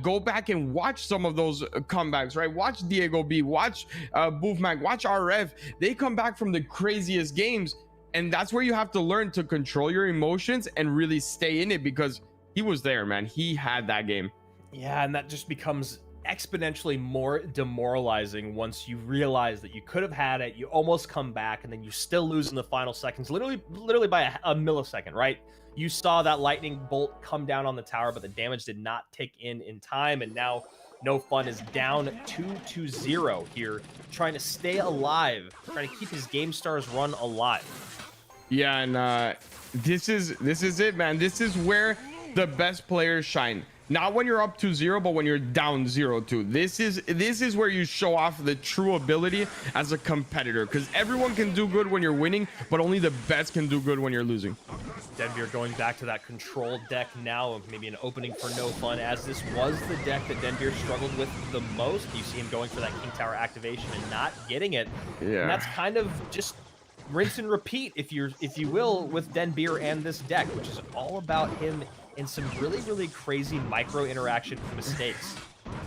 Go back and watch some of those comebacks, right? Watch Diego B, watch Boofmac, watch RF. They come back from the craziest games, and that's where you have to learn to control your emotions and really stay in it, because he was there, man. He had that game. Yeah, and that just becomes exponentially more demoralizing once you realize that you could have had it, you almost come back, and then you still lose in the final seconds, literally by a millisecond, right? You saw that lightning bolt come down on the tower, but the damage did not tick in time, and now No Fun is down 2-0 here, trying to stay alive, trying to keep his GameStars run alive. Yeah, and this is it, man. This is where the best players shine. Not when you're up 2-0, but when you're down 0-2. This is where you show off the true ability as a competitor, because everyone can do good when you're winning, but only the best can do good when you're losing. Denbeer going back to that control deck now, maybe an opening for No Fun, as this was the deck that Denbeer struggled with the most. You see him going for that King Tower activation and not getting it. Yeah. And that's kind of just rinse and repeat, if you will, with Denbeer and this deck, which is all about him in some really crazy micro interaction mistakes.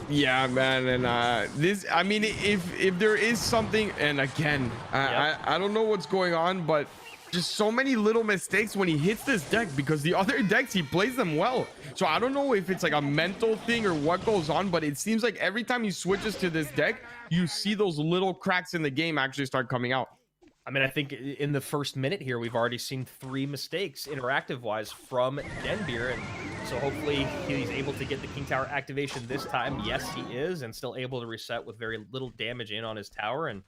Yeah, man. And this, I mean, if there is something, and again, I don't know what's going on, but just so many little mistakes when he hits this deck, because the other decks he plays them well. So I don't know if it's like a mental thing or what goes on, but it seems like every time he switches to this deck, you see those little cracks in the game actually start coming out. I mean, I think in the first minute here, we've already seen 3 mistakes interactive-wise from Denbeer, and so hopefully he's able to get the King Tower activation this time. Yes, he is, and still able to reset with very little damage in on his tower, and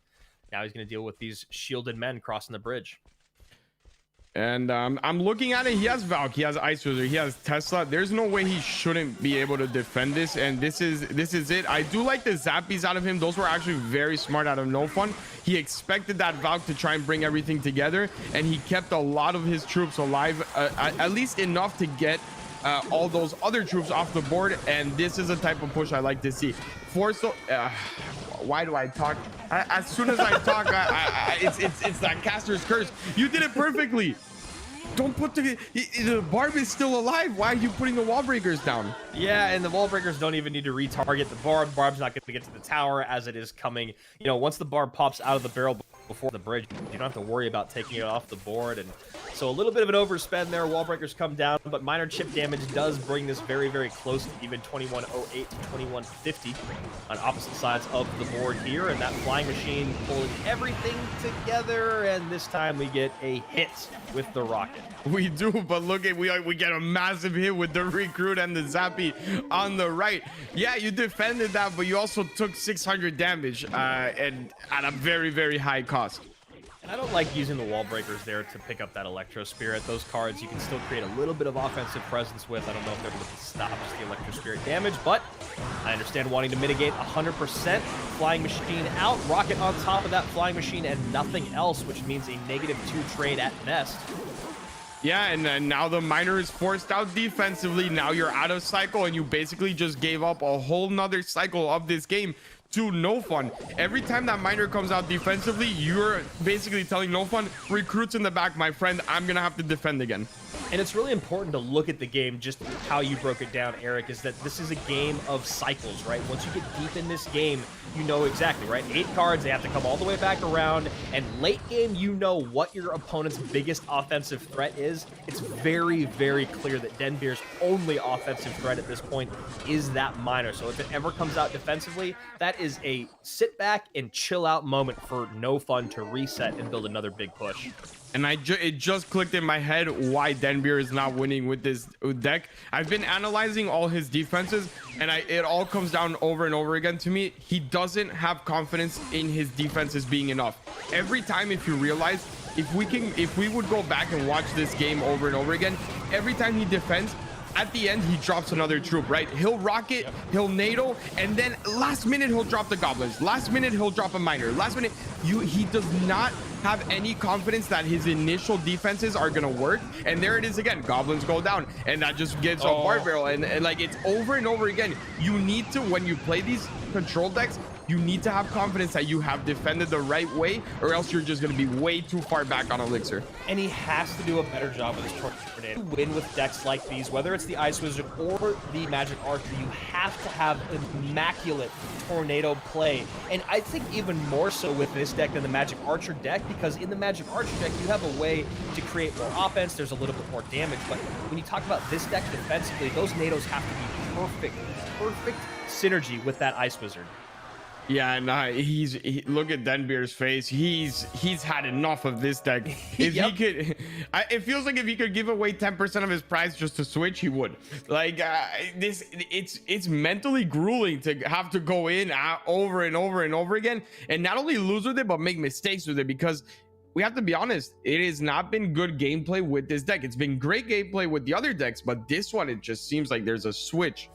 now he's going to deal with these shielded men crossing the bridge. And I'm looking at it. He has Valk, he has Ice Wizard, he has Tesla. There's no way he shouldn't be able to defend this, and this is it. I do like the zappies out of him. Those were actually very smart out of No Fun. He expected that Valk to try and bring everything together, and he kept a lot of his troops alive, at least enough to get all those other troops off the board. And this is a type of push I like to see. Why do I talk? As soon as I talk, it's that caster's curse. You did it perfectly. Don't put the Barb is still alive. Why are you putting the wall breakers down? Yeah, and the wall breakers don't even need to retarget the Barb. Barb's not going to get to the tower as it is coming. You know, once the Barb pops out of the barrel before the bridge, you don't have to worry about taking it off the board. And so a little bit of an overspend there. Wall breakers come down, but minor chip damage does bring this very close to even 2108 to 2150 on opposite sides of the board here. And that flying machine pulling everything together, and this time we get a hit with the rocket. We do, but look at we get a massive hit with the recruit and the zappy on the right. Yeah, you defended that, but you also took 600 damage and at a very high cost. And I don't like using the wall breakers there to pick up that Electro Spirit. Those cards you can still create a little bit of offensive presence with. I don't know if they're able to stop just the Electro Spirit damage, but I understand wanting to mitigate 100%. Flying Machine out, Rocket on top of that Flying Machine, and nothing else, which means a -2 trade at best. Yeah, and now the miner is forced out defensively. Now you're out of cycle, and you basically just gave up a whole nother cycle of this game to No Fun. Every time that miner comes out defensively, you're basically telling No Fun, recruits in the back, my friend, I'm gonna have to defend again. And it's really important to look at the game, just how you broke it down, Eric, is that this is a game of cycles, right? Once you get deep in this game, you know exactly, right? 8 cards, they have to come all the way back around, and late game, you know what your opponent's biggest offensive threat is. It's very clear that Denbeer's only offensive threat at this point is that miner. So if it ever comes out defensively, that is a sit back and chill out moment for No Fun to reset and build another big push. And it just clicked in my head why Denbeer is not winning with this deck. I've been analyzing all his defenses, and it all comes down over and over again to me. He doesn't have confidence in his defenses being enough. Every time, if you realize, if we would go back and watch this game over and over again, every time he defends, at the end he drops another troop, right? He'll rocket, he'll NATO, and then last minute he'll drop the goblins, last minute he'll drop a miner, last minute he does not have any confidence that his initial defenses are gonna work. And there it is again, goblins go down, and that just gets a Barb barrel, and like it's over and over again. You need to, when you play these control decks, you need to have confidence that you have defended the right way, or else you're just going to be way too far back on Elixir. And he has to do a better job with his tornado. To win with decks like these, whether it's the Ice Wizard or the Magic Archer, you have to have an immaculate tornado play. And I think even more so with this deck than the Magic Archer deck, because in the Magic Archer deck, you have a way to create more offense. There's a little bit more damage. But when you talk about this deck defensively, those NATOs have to be perfect perfect synergy with that Ice Wizard. Yeah, and look at Denbeer's face. He's had enough of this deck. If Yep. he could, it feels like if he could give away 10% of his prize just to switch, he would. Like it's mentally grueling to have to go in over and over and over again, and not only lose with it but make mistakes with it, because we have to be honest, it has not been good gameplay with this deck. It's been great gameplay with the other decks, but this one, it just seems like there's a switch.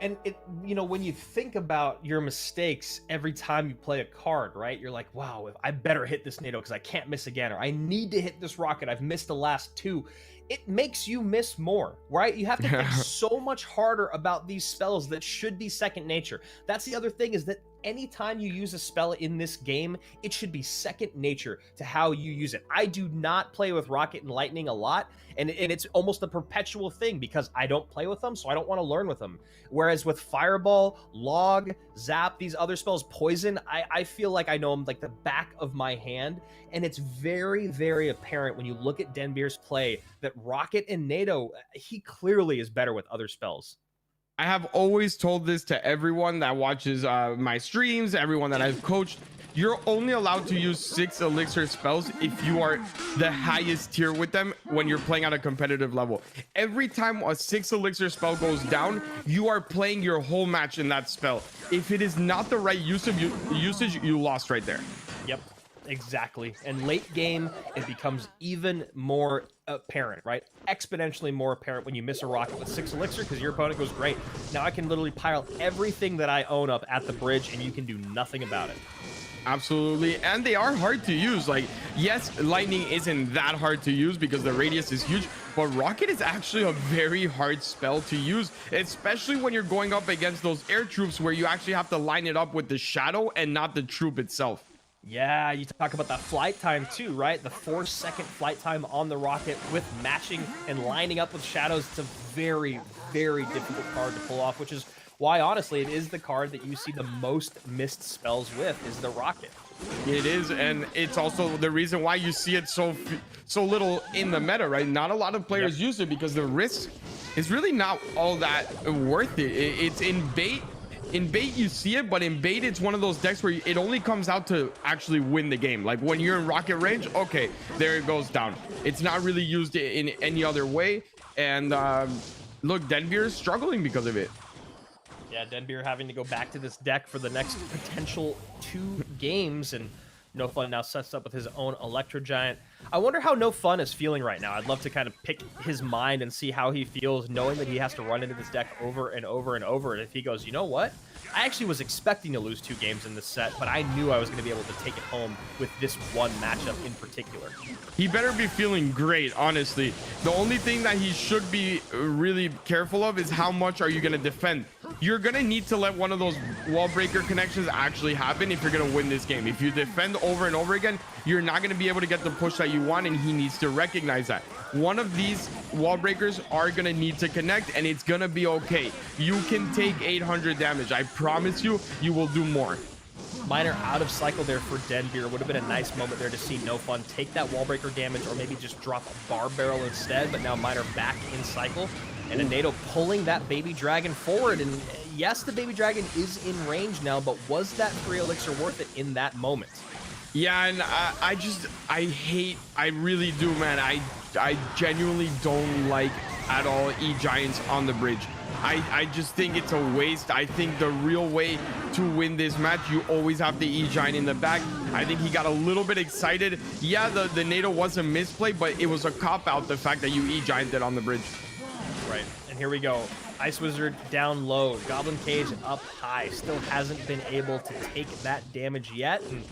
And it, when you think about your mistakes every time you play a card, right? You're like, wow, I better hit this NATO because I can't miss again, or I need to hit this rocket. I've missed the last two. It makes you miss more, right? You have to think so much harder about these spells that should be second nature. That's the other thing, is that anytime you use a spell in this game, it should be second nature to how you use it. I do not play with Rocket and Lightning a lot, and it's almost a perpetual thing because I don't play with them, so I don't want to learn with them. Whereas with Fireball, Log, Zap, these other spells, Poison, I feel like I know them like the back of my hand, and it's very, very apparent when you look at Denbeer's play that Rocket and NATO, he clearly is better with other spells. I have always told this to everyone that watches my streams, everyone that I've coached. You're only allowed to use 6 elixir spells if you are the highest tier with them when you're playing at a competitive level. Every time a 6 elixir spell goes down, you are playing your whole match in that spell. If it is not the right usage, you lost right there. Yep, exactly. And late game, it becomes even more apparent, right? Exponentially more apparent when you miss a rocket with 6 elixir, because your opponent goes, great, now I can literally pile everything that I own up at the bridge and you can do nothing about it. Absolutely. And they are hard to use. Like, yes, Lightning isn't that hard to use because the radius is huge, but Rocket is actually a very hard spell to use, especially when you're going up against those air troops where you actually have to line it up with the shadow and not the troop itself. Yeah, you talk about that flight time too, right? The 4-second flight time on the rocket with matching and lining up with shadows. It's a very, very difficult card to pull off, which is why, honestly, it is the card that you see the most missed spells with, is the rocket. It is, and it's also the reason why you see it so little in the meta, right? Not a lot of players use it because the risk is really not all that worth it. It's in bait. In bait, you see it, but in bait, it's one of those decks where it only comes out to actually win the game. Like when you're in rocket range, okay, there it goes down. It's not really used in any other way. And look, Denbeer is struggling because of it. Yeah, Denbeer having to go back to this deck for the next potential 2 games, and No Fun now sets up with his own Electro Giant. I wonder how No Fun is feeling right now. I'd love to kind of pick his mind and see how he feels knowing that he has to run into this deck over and over and over. And if he goes, you know what? I actually was expecting to lose 2 games in this set, but I knew I was going to be able to take it home with this one matchup in particular. He better be feeling great, honestly. The only thing that he should be really careful of is how much are you going to defend. You're going to need to let one of those wall breaker connections actually happen if you're going to win this game. If you defend over and over again, you're not going to be able to get the push that you want, and he needs to recognize that. One of these wall breakers are going to need to connect, and it's going to be okay. You can take 800 damage. I promise you, you will do more. Miner out of cycle there for Denbeer. Would have been a nice moment there to see No Fun take that wall breaker damage, or maybe just drop a bar barrel instead, but now Miner back in cycle. And a NATO pulling that baby dragon forward. And yes, the baby dragon is in range now, but was that 3 elixir worth it in that moment? Yeah, and I really do, man. I genuinely don't like at all E-Giants on the bridge. I just think it's a waste. I think the real way to win this match, you always have the E-Giant in the back. I think he got a little bit excited. Yeah, the NATO was a misplay, but it was a cop-out, the fact that you E-Gianted on the bridge. Right, and here we go. Ice Wizard down low, Goblin Cage up high. Still hasn't been able to take that damage yet. And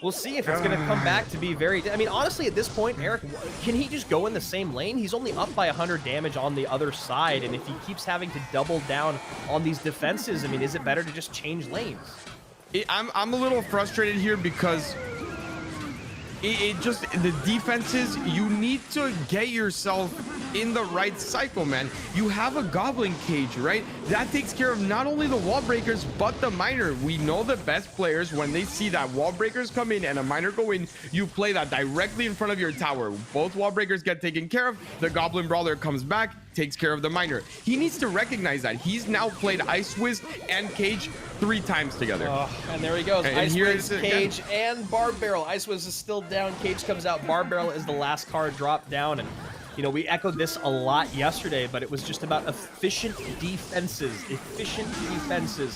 we'll see if it's going to come back to be very... I mean, honestly, at this point, Eric, can he just go in the same lane? He's only up by 100 damage on the other side, and if he keeps having to double down on these defenses, I mean, is it better to just change lanes? I'm a little frustrated here because it just, the defenses, you need to get yourself in the right cycle, man. You have a Goblin Cage, right? That takes care of not only the wall breakers but the miner. We know the best players, when they see that wall breakers come in and a miner go in, you play that directly in front of your tower. Both wall breakers get taken care of, the Goblin Brawler comes back, takes care of the miner. He needs to recognize that. He's now played Ice Wiz and Cage 3 times together. And there he goes. And Ice here Wiz, it is Cage, again. and Barb Barrel. Ice Wiz is still down. Cage comes out. Barb Barrel is the last card dropped down. And, you know, we echoed this a lot yesterday, but it was just about efficient defenses.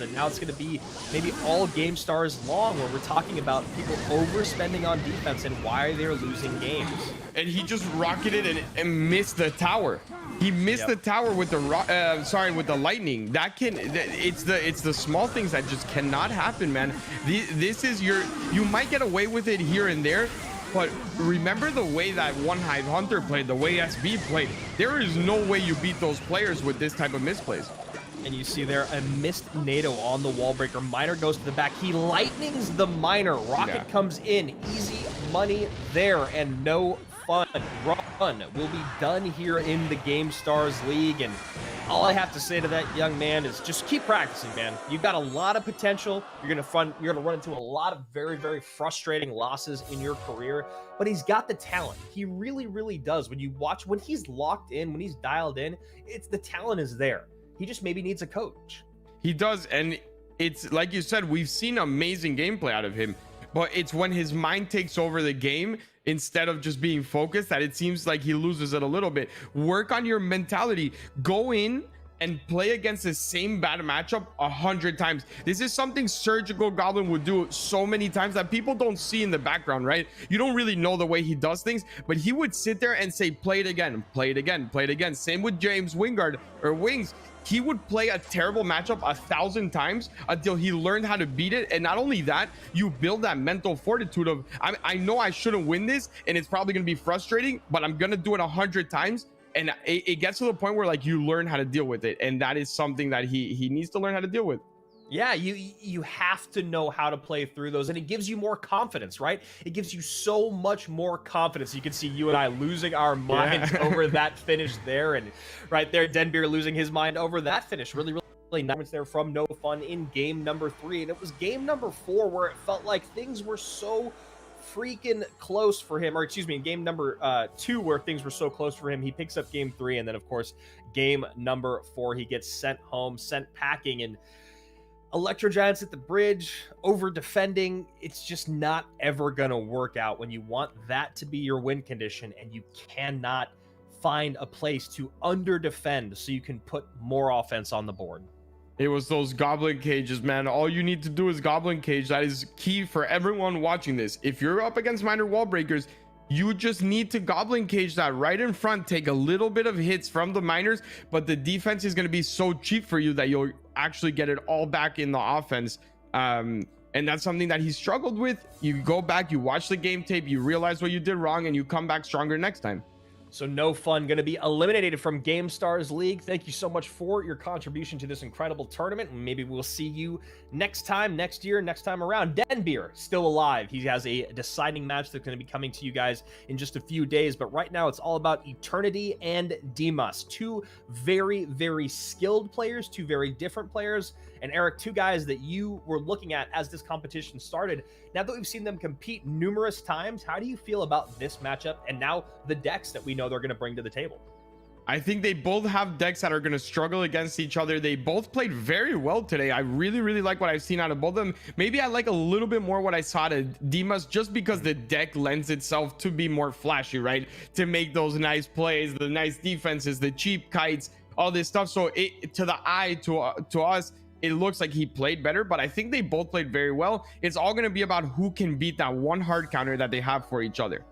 And now it's going to be maybe all Game Stars long, where we're talking about people overspending on defense and why they're losing games. And he just rocketed and missed the tower. He missed the tower with the with the lightning. It's the small things that just cannot happen, man. This is you might get away with it here and there, but remember the way that One Hive Hunter played, the way SB played. There is no way you beat those players with this type of misplays. And you see there a missed NATO on the wall breaker. Miner goes to the back. He lightnings the miner. Rocket comes in. Easy money there, and no fun. Run will be done here in the Game Stars League. And all I have to say to that young man is just keep practicing, man. You've got a lot of potential. You're gonna run into a lot of very, very frustrating losses in your career, but he's got the talent. He really, really does. When you watch, when he's locked in, when he's dialed in, the talent is there. He just maybe needs a coach. He does, and it's like you said, we've seen amazing gameplay out of him, but it's when his mind takes over the game instead of just being focused that it seems like he loses it a little bit. Work on your mentality. Go in and play against the same bad matchup 100 times. This is something Surgical Goblin would do so many times that people don't see in the background, right? You don't really know the way he does things, but he would sit there and say, play it again, play it again, play it again. Same with James Wingard or Wings. He would play a terrible matchup 1,000 times until he learned how to beat it. And not only that, you build that mental fortitude of, I know I shouldn't win this, and it's probably going to be frustrating, but I'm going to do it 100 times. And it gets to the point where like you learn how to deal with it. And that is something that he needs to learn how to deal with. Yeah, you have to know how to play through those, and it gives you more confidence, right? It gives you so much more confidence. You can see you and I losing our minds over that finish there, and right there, Denbeer losing his mind over that finish. Really moments there from No Fun in game number 3, and it was game number 4 where it felt like things were so freaking close for him, or excuse me, in game number 2 where things were so close for him. He picks up game 3, and then of course game number 4 he gets sent home, sent packing, and Electro Giants at the bridge, over defending. It's just not ever gonna work out when you want that to be your win condition, and you cannot find a place to under defend so you can put more offense on the board. It was those goblin cages, man. All you need to do is goblin cage. That is key for everyone watching this. If you're up against miner wall breakers, you just need to goblin cage that right in front, take a little bit of hits from the miners, but the defense is going to be so cheap for you that you'll actually get it all back in the offense. And that's something that he struggled with. You go back, you watch the game tape, you realize what you did wrong, and you come back stronger next time. So No Fun going to be eliminated from Game Stars League. Thank you so much for your contribution to this incredible tournament. Maybe we'll see you next time, next year, next time around. Denbeer still alive. He has a deciding match that's going to be coming to you guys in just a few days. But right now it's all about Eternity and Demas. Two very, very skilled players, two very different players. And Eric, two guys that you were looking at as this competition started. Now that we've seen them compete numerous times, how do you feel about this matchup and now the decks that we know they're going to bring to the table? I think they both have decks that are going to struggle against each other. They both played very well today. I really, really like what I've seen out of both of them. Maybe I like a little bit more what I saw to Demas just because the deck lends itself to be more flashy, right? To make those nice plays, the nice defenses, the cheap kites, all this stuff. So to the eye, to us, it looks like he played better, but I think they both played very well. It's all going to be about who can beat that one hard counter that they have for each other.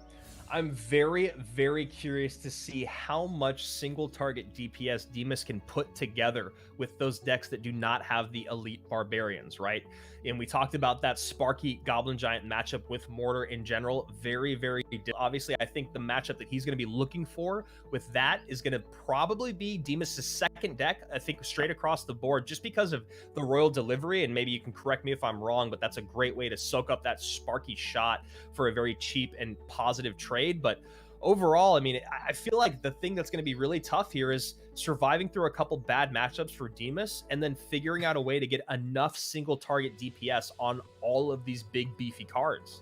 I'm very, very curious to see how much single target DPS Demas can put together with those decks that do not have the elite barbarians, right? And we talked about that Sparky Goblin Giant matchup with Mortar in general. Very, very obviously, I think the matchup that he's going to be looking for with that is going to probably be Demas' second deck, I think, straight across the board, just because of the Royal Delivery. And maybe you can correct me if I'm wrong, but that's a great way to soak up that Sparky shot for a very cheap and positive trade. But overall, I mean, I feel like the thing that's going to be really tough here is surviving through a couple bad matchups for Demas and then figuring out a way to get enough single target DPS on all of these big beefy cards.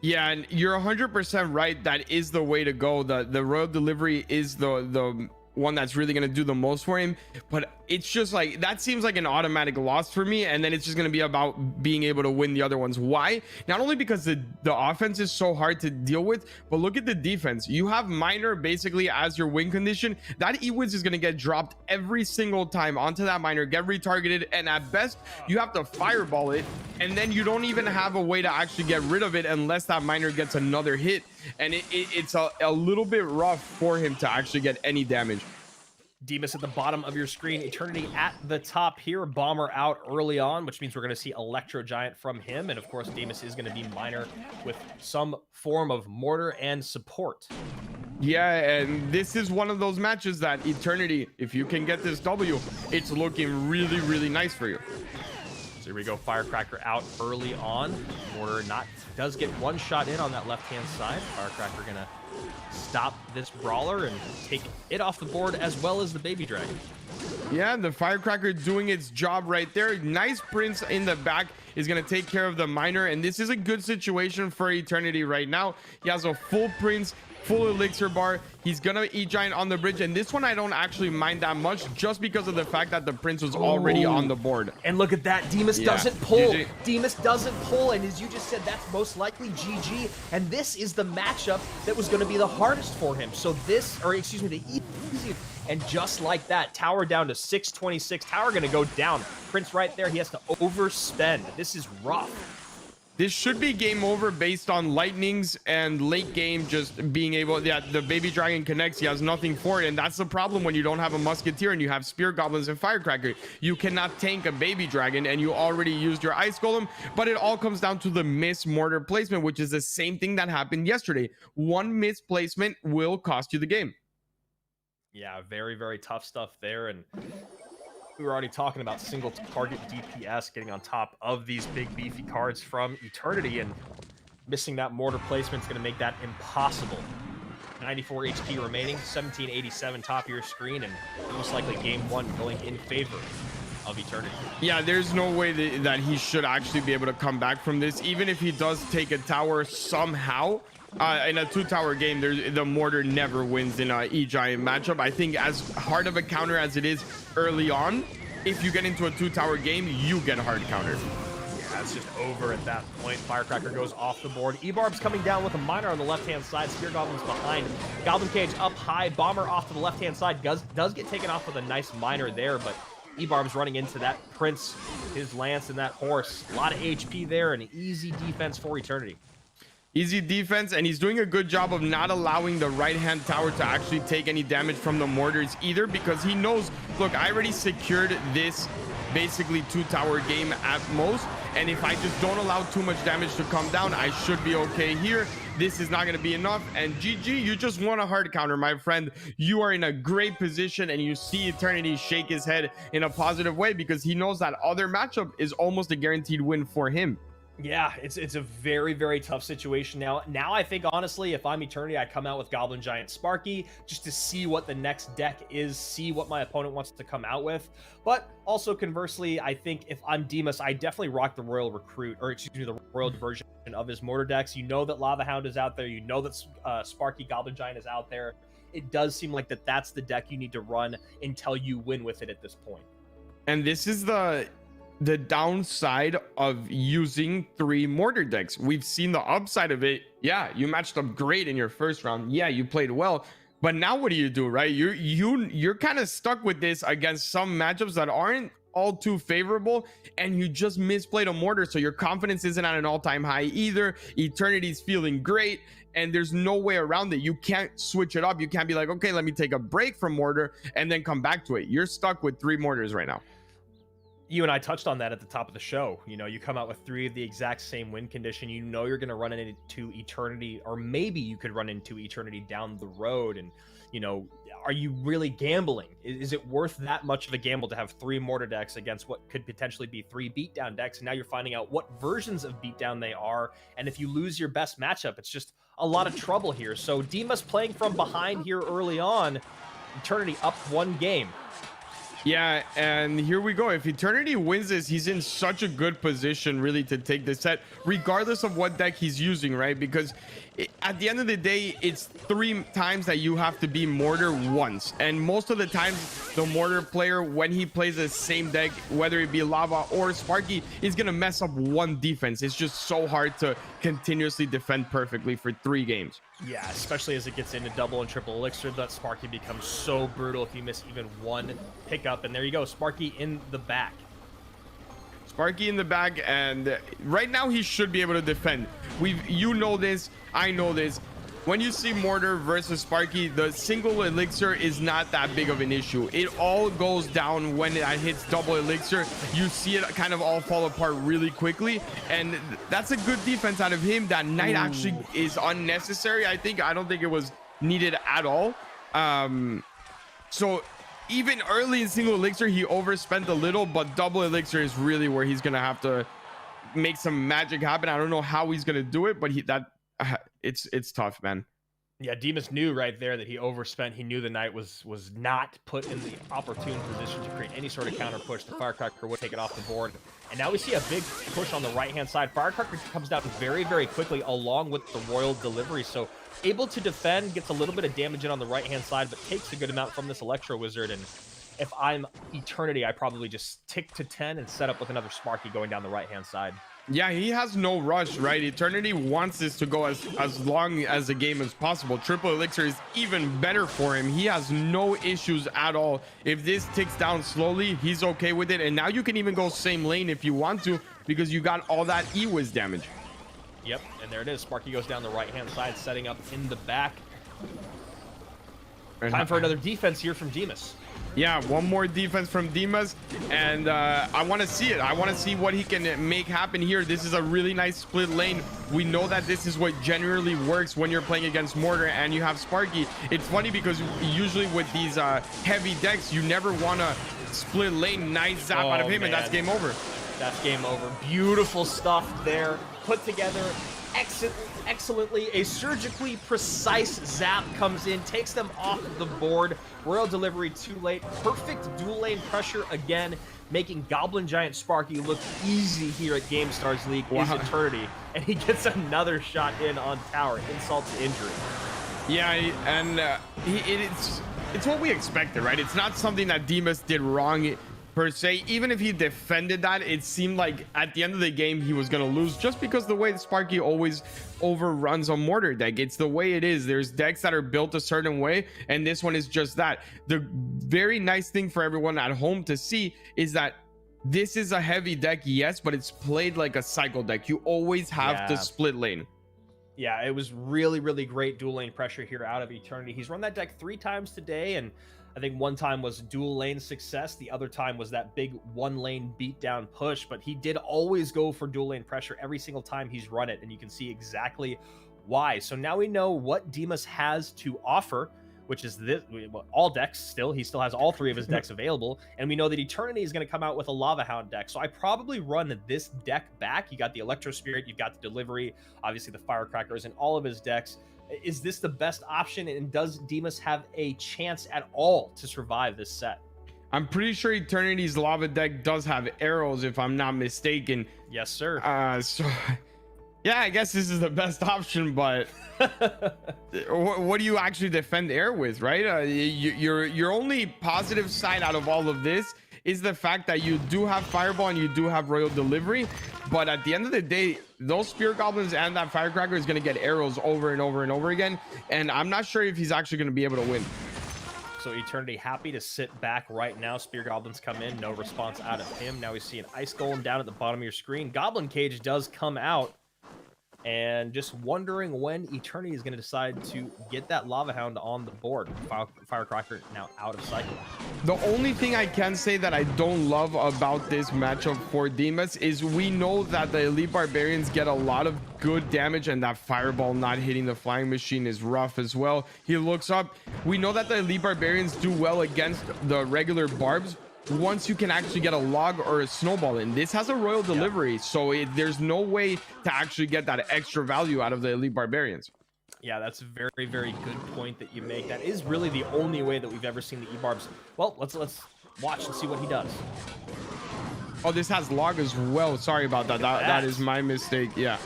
Yeah, and you're 100% right. That is the way to go. The Royal Delivery is the one that's really going to do the most for him. But it's just like, that seems like an automatic loss for me, and then it's just going to be about being able to win the other ones. Why? Not only because the offense is so hard to deal with, but look at the defense. You have Miner basically as your win condition. That E-Wiz is going to get dropped every single time onto that Miner, get retargeted, and at best you have to fireball it, and then you don't even have a way to actually get rid of it unless that Miner gets another hit, and it's a little bit rough for him to actually get any damage. Demas at the bottom of your screen, Eternity at the top here. Bomber out early on, which means we're going to see Electro Giant from him. And of course, Demas is going to be Miner with some form of mortar and support. Yeah, and this is one of those matches that Eternity, if you can get this W, it's looking really, really nice for you. So here we go, Firecracker out early on. Mortar does get one shot in on that left-hand side. Firecracker going to stop this brawler and take it off the board, as well as the baby dragon. Yeah, the Firecracker doing its job right there. Nice Prince in the back is going to take care of the Miner, and this is a good situation for Eternity right now. He has a full Prince, full elixir bar. He's gonna E-Giant on the bridge, and this one I don't actually mind that much, just because of the fact that the Prince was already on the board. And look at that, Demas doesn't pull. GG. Demas doesn't pull, and as you just said, that's most likely GG, and this is the matchup that was going to be the hardest for him. So this, or excuse me, the easy, and just like that, Tower down to 626. Tower going to go down. Prince right there, he has to overspend. This is rough. This should be game over based on lightnings and late game just being able, yeah, the baby dragon connects, he has nothing for it, and that's the problem when you don't have a musketeer and you have spear goblins and firecracker. You cannot tank a baby dragon, and you already used your ice golem. But it all comes down to the miss mortar placement, which is the same thing that happened yesterday. One misplacement will cost you the game. Yeah, very, very tough stuff there. And we were already talking about single target DPS getting on top of these big beefy cards from Eternity, and missing that mortar placement is going to make that impossible. 94 HP remaining, 1787 top of your screen, and most likely game one going in favor of Eternity. Yeah, there's no way that he should actually be able to come back from this. Even if he does take a tower somehow, in a 2-tower game, the mortar never wins in a E-Giant matchup. I think as hard of a counter as it is early on, if you get into a 2-tower game, you get hard countered. Yeah, it's just over at that point. Firecracker goes off the board. E-Barb's coming down with a Miner on the left-hand side. Spear Goblin's behind. Goblin Cage up high. Bomber off to the left-hand side. Does get taken off with a nice Miner there, but E-Barb's running into that Prince, his lance, and that horse. A lot of HP there, and easy defense for Eternity. Easy defense, and he's doing a good job of not allowing the right-hand tower to actually take any damage from the mortars either, because he knows, look, I already secured this basically 2-tower game at most, and if I just don't allow too much damage to come down, I should be okay here. This is not going to be enough, and GG, you just won a hard counter, my friend. You are in a great position, and you see Eternity shake his head in a positive way, because he knows that other matchup is almost a guaranteed win for him. Yeah, it's a very, very tough situation now. Now I think, honestly, if I'm Eternity, I come out with Goblin Giant Sparky just to see what the next deck is, see what my opponent wants to come out with. But also, conversely, I think if I'm Demas, I definitely rock the Royal Recruit, or excuse me, the Royal Diversion of his mortar decks. You know that Lava Hound is out there. You know that Sparky Goblin Giant is out there. It does seem like that's the deck you need to run until you win with it at this point. And this is the downside of using 3 mortar decks. We've seen the upside of it. Yeah, you matched up great in your first round. Yeah, you played well, but now what do you do, right? You're kind of stuck with this against some matchups that aren't all too favorable, and you just misplayed a mortar, so your confidence isn't at an all-time high either. Eternity's feeling great, and there's no way around it. You can't switch it up. You can't be like, okay, let me take a break from mortar and then come back to it. You're stuck with 3 mortars right now. You and I touched on that at the top of the show. You know, you come out with 3 of the exact same win condition. You know you're going to run into Eternity, or maybe you could run into Eternity down the road. And, you know, are you really gambling? Is it worth that much of a gamble to have 3 mortar decks against what could potentially be 3 beatdown decks? And now you're finding out what versions of beatdown they are. And if you lose your best matchup, it's just a lot of trouble here. So Demas playing from behind here early on. Eternity up 1 game. Yeah, and here we go. If Eternity wins this, he's in such a good position really to take the set, regardless of what deck he's using, right? Because at the end of the day, it's 3 times that you have to be Mortar once. And most of the times, the Mortar player, when he plays the same deck, whether it be Lava or Sparky, is going to mess up one defense. It's just so hard to continuously defend perfectly for 3 games. Yeah, especially as it gets into double and triple elixir, that Sparky becomes so brutal if you miss even one pickup. And there you go, Sparky in the back. Sparky in the back, and right now he should be able to defend. You know this, I know this. When you see Mortar versus Sparky, the single elixir is not that big of an issue. It all goes down when it hits double elixir. You see it kind of all fall apart really quickly, and that's a good defense out of him. That knight actually is unnecessary. I don't think it was needed at all. So even early in single elixir, he overspent a little, but double elixir is really where he's gonna have to make some magic happen. I don't know how he's gonna do it, but it's tough, man. Yeah, Demas knew right there that he overspent. He knew the knight was not put in the opportune position to create any sort of counter push. The Firecracker would take it off the board. And now we see a big push on the right-hand side. Firecracker comes down very, very quickly along with the Royal Delivery. So able to defend, gets a little bit of damage in on the right-hand side, but takes a good amount from this Electro Wizard. And if I'm Eternity, I probably just tick to 10 and set up with another Sparky going down the right-hand side. Yeah, he has no rush, right? Eternity wants this to go as long as the game as possible. Triple elixir is even better for him. He has no issues at all. If this ticks down slowly, he's okay with it. And now you can even go same lane if you want to, because you got all that E-Wiz damage. Yep, and there it is. Sparky goes down the right-hand side, setting up in the back. Time for another defense here from Demas. Yeah, one more defense from Demas, and I want to see it. I want to see what he can make happen here. This is a really nice split lane. We know that this is what generally works when you're playing against Mortar and you have Sparky. It's funny because usually with these heavy decks, you never want to split lane, nice zap out of him, man. And that's game over. That's game over. Beautiful stuff there. Put together excellently. A surgically precise zap comes in, takes them off the board. Royal Delivery too late. Perfect dual lane pressure again, making Goblin Giant Sparky look easy here at Gamestars League. Wow. Is Eternity, and he gets another shot in on tower. Insult to injury. Yeah, and it's what we expected, right? It's not something that Demas did wrong per se. Even if he defended that, it seemed like at the end of the game he was going to lose, just because the way the Sparky always overruns a Mortar deck. It's the way it is. There's decks that are built a certain way, and this one is just that. The very nice thing for everyone at home to see is that this is a heavy deck, yes, but it's played like a cycle deck. You always have to split lane. Yeah, it was really, really great dual lane pressure here out of Eternity. He's run that deck 3 times today, and I think one time was dual lane success. The other time was that big 1 lane beatdown push, but he did always go for dual lane pressure every single time he's run it, and you can see exactly why. So now we know what Demas has to offer, which is this, all decks still. He still has all 3 of his decks available, and we know that Eternity is going to come out with a Lava Hound deck. So I probably run this deck back. You got the Electro Spirit, you've got the Delivery, obviously the Firecrackers in all of his decks. Is this the best option, and does Demas have a chance at all to survive this set? I'm pretty sure Eternity's Lava deck does have arrows, if I'm not mistaken. Yes, sir. So yeah, I guess this is the best option, but what do you actually defend air with, right? Your only positive side out of all of this is the fact that you do have Fireball and you do have Royal Delivery, but at the end of the day, those Spirit Goblins and that Firecracker is going to get arrows over and over and over again, and I'm not sure if he's actually going to be able to win. So Eternity happy to sit back right now. Spear Goblins come in, no response out of him. Now we see an Ice Golem down at the bottom of your screen. Goblin Cage does come out, and just wondering when Eternity is going to decide to get that Lava Hound on the board. Firecracker now out of cycle. The only thing I can say that I don't love about this matchup for Demas is we know that the Elite Barbarians get a lot of good damage, and that Fireball not hitting the Flying Machine is rough as well. He looks up. We know that the Elite Barbarians do well against the regular Barbs once you can actually get a log or a snowball in. This has a Royal Delivery, so there's no way to actually get that extra value out of the Elite Barbarians. Yeah, that's a very, very good point that you make. That is really the only way that we've ever seen the E-Barbs. Well, let's Watch and see what he does. Oh, this has log as well. Sorry about that. That is my mistake. Yeah.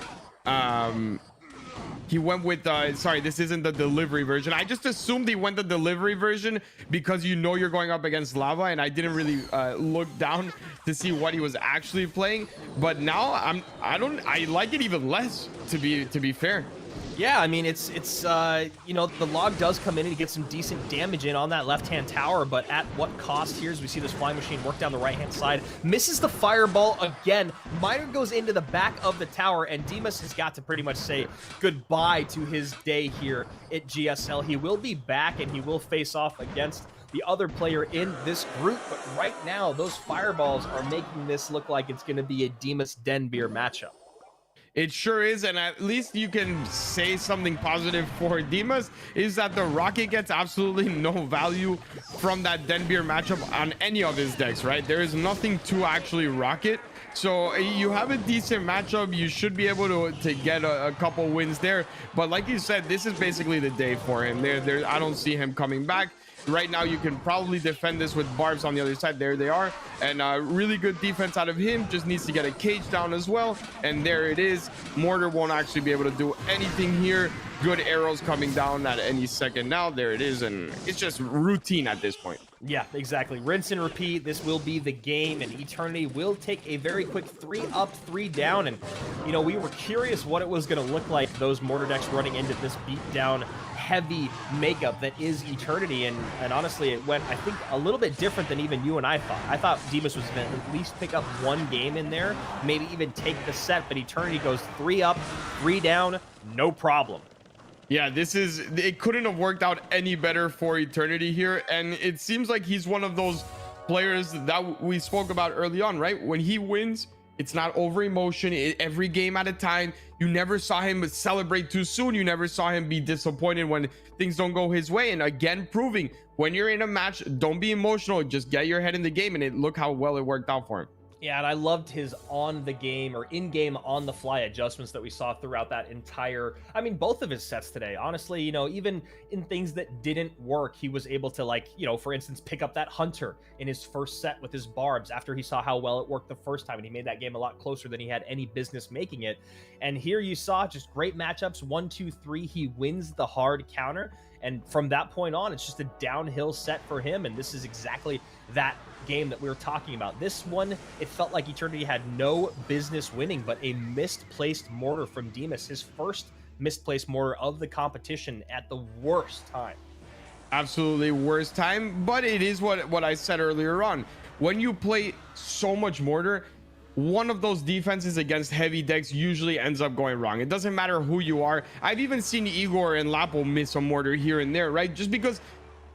He went with sorry, this isn't the delivery version. I just assumed he went the delivery version because you know you're going up against lava, and I didn't really look down to see what he was actually playing. But now I like it even less, to be fair. Yeah, I mean, it's you know, the log does come in and get some decent damage in on that left-hand tower, but at what cost here? As we see this flying machine work down the right-hand side, misses the fireball again. Miner goes into the back of the tower, and Demas has got to pretty much say goodbye to his day here at GSL. He will be back, and he will face off against the other player in this group, but right now, those fireballs are making this look like it's going to be a Demas Denbeer matchup. It sure is, and at least you can say something positive for Demas is that the rocket gets absolutely no value from that Denbeer matchup on any of his decks, right? There is nothing to actually rocket, so you have a decent matchup. You should be able to get a couple wins there, but like you said, this is basically the day for him. I don't see him coming back. Right now, you can probably defend this with barbs on the other side. There they are, and really good defense out of him. Just needs to get a cage down as well, and there it is. Mortar won't actually be able to do anything here. Good arrows coming down at any second now. There it is, and it's just routine at this point. Yeah, exactly. Rinse and repeat. This will be the game, and Eternity will take a very quick 3 up, 3 down. And, you know, we were curious what it was going to look like, those mortar decks running into this beatdown heavy makeup that is Eternity. And honestly, it went, I think, a little bit different than even you and I thought. I thought Demas was going to at least pick up one game in there, maybe even take the set, but Eternity goes 3 up, 3 down, no problem. Yeah, it couldn't have worked out any better for Eternity here, and it seems like he's one of those players that we spoke about early on, right? When he wins, it's not over emotion, every game at a time. You never saw him celebrate too soon. You never saw him be disappointed when things don't go his way. And again, proving when you're in a match, don't be emotional, just get your head in the game, and look how well it worked out for him. Yeah, and I loved his on the game or in-game on the fly adjustments that we saw throughout that entire, I mean, both of his sets today. Honestly, you know, even in things that didn't work, he was able to, like, you know, for instance, pick up that hunter in his first set with his barbs after he saw how well it worked the first time, and he made that game a lot closer than he had any business making it. And here you saw just great matchups. 1, 2, 3, he wins the hard counter. And from that point on, it's just a downhill set for him. And this is exactly that game that we were talking about. This one, it felt like Eternity had no business winning, but a misplaced mortar from Demas, his first misplaced mortar of the competition at the worst time. Absolutely worst time, but it is what I said earlier on. When you play so much mortar, one of those defenses against heavy decks usually ends up going wrong. It doesn't matter who you are. I've even seen Igor and Lapo miss a mortar here and there, right? Just because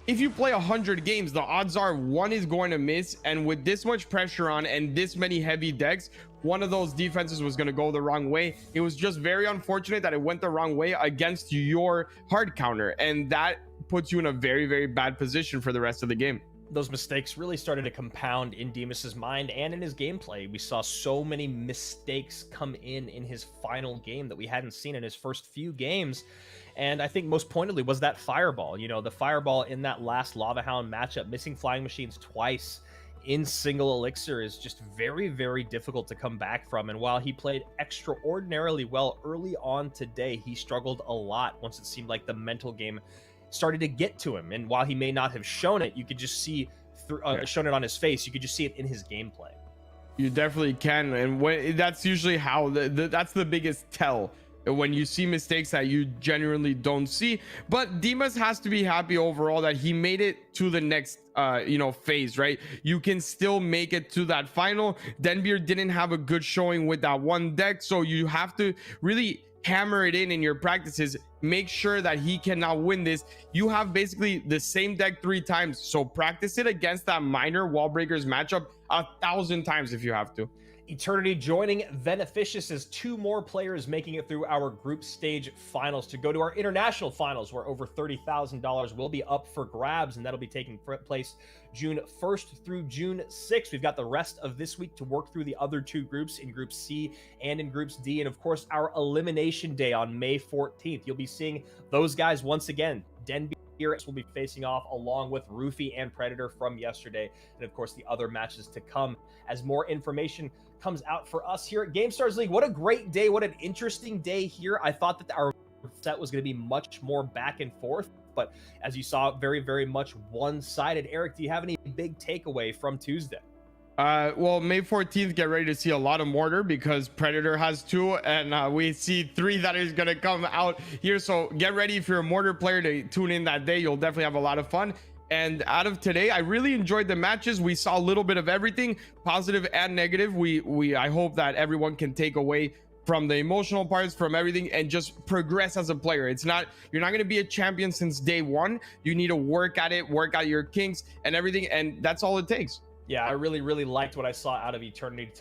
if you play 100 games, the odds are one is going to miss, and with this much pressure on and this many heavy decks, one of those defenses was going to go the wrong way. It was just very unfortunate that it went the wrong way against your hard counter, and that puts you in a very, very bad position for the rest of the game. Those mistakes really started to compound in Demas's mind and in his gameplay. We saw so many mistakes come in his final game that we hadn't seen in his first few games. And I think most pointedly was that fireball. You know, the fireball in that last Lava Hound matchup, missing flying machines twice in single elixir is just very, very difficult to come back from. And while he played extraordinarily well early on today, he struggled a lot once it seemed like the mental game started to get to him. And while he may not have shown it, you could just see shown it on his face. You could just see it in his gameplay. You definitely can, and that's usually how that's the biggest tell, when you see mistakes that you genuinely don't see. But Demas has to be happy overall that he made it to the next phase, right? You can still make it to that final. Denbeer didn't have a good showing with that one deck, so you have to really hammer it in your practices. Make sure that he cannot win this. You have basically the same deck 3 times, so practice it against that minor wall breakers matchup 1,000 times if you have to. Eternity joining Beneficious as 2 more players making it through our group stage finals to go to our international finals, where over $30,000 will be up for grabs, and that'll be taking place June 1st through June 6th. We've got the rest of this week to work through the other 2 groups in Group C and in Groups D, and of course our elimination day on May 14th. You'll be seeing those guys once again, Denby here. We'll be facing off along with Roofy and Predator from yesterday, and of course the other matches to come as more information comes out for us here at GameStars League. What a great day. What an interesting day here. I thought that our set was going to be much more back and forth, but as you saw, very, very much one-sided. Eric, do you have any big takeaway from Tuesday? Well, May 14th, get ready to see a lot of mortar because Predator has 2 and we see 3 that is going to come out here. So get ready if you're a mortar player to tune in that day. You'll definitely have a lot of fun. And out of today, I really enjoyed the matches. We saw a little bit of everything, positive and negative. I hope that everyone can take away from the emotional parts, from everything, and just progress as a player. You're not going to be a champion since day one. You need to work at it, work out your kinks and everything, and that's all it takes. Yeah, I really, really liked what I saw out of Eternity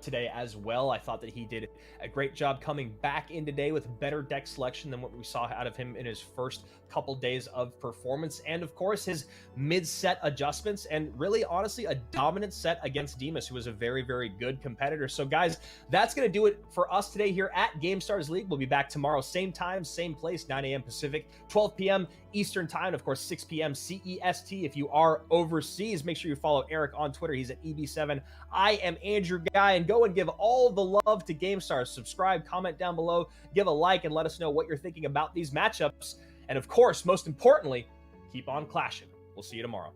today as well. I thought that he did a great job coming back in today with better deck selection than what we saw out of him in his first couple days of performance. And of course, his mid-set adjustments and really, honestly, a dominant set against Demas, who was a very, very good competitor. So guys, that's going to do it for us today here at GameStars League. We'll be back tomorrow, same time, same place, 9 a.m. Pacific, 12 p.m. Eastern time, of course, 6 p.m. CEST. If you are overseas, make sure you follow Eric on Twitter. He's at EB7. I am Andrew Guy, and go and give all the love to GameStars. Subscribe, comment down below, give a like, and let us know what you're thinking about these matchups. And of course, most importantly, keep on clashing. We'll see you tomorrow.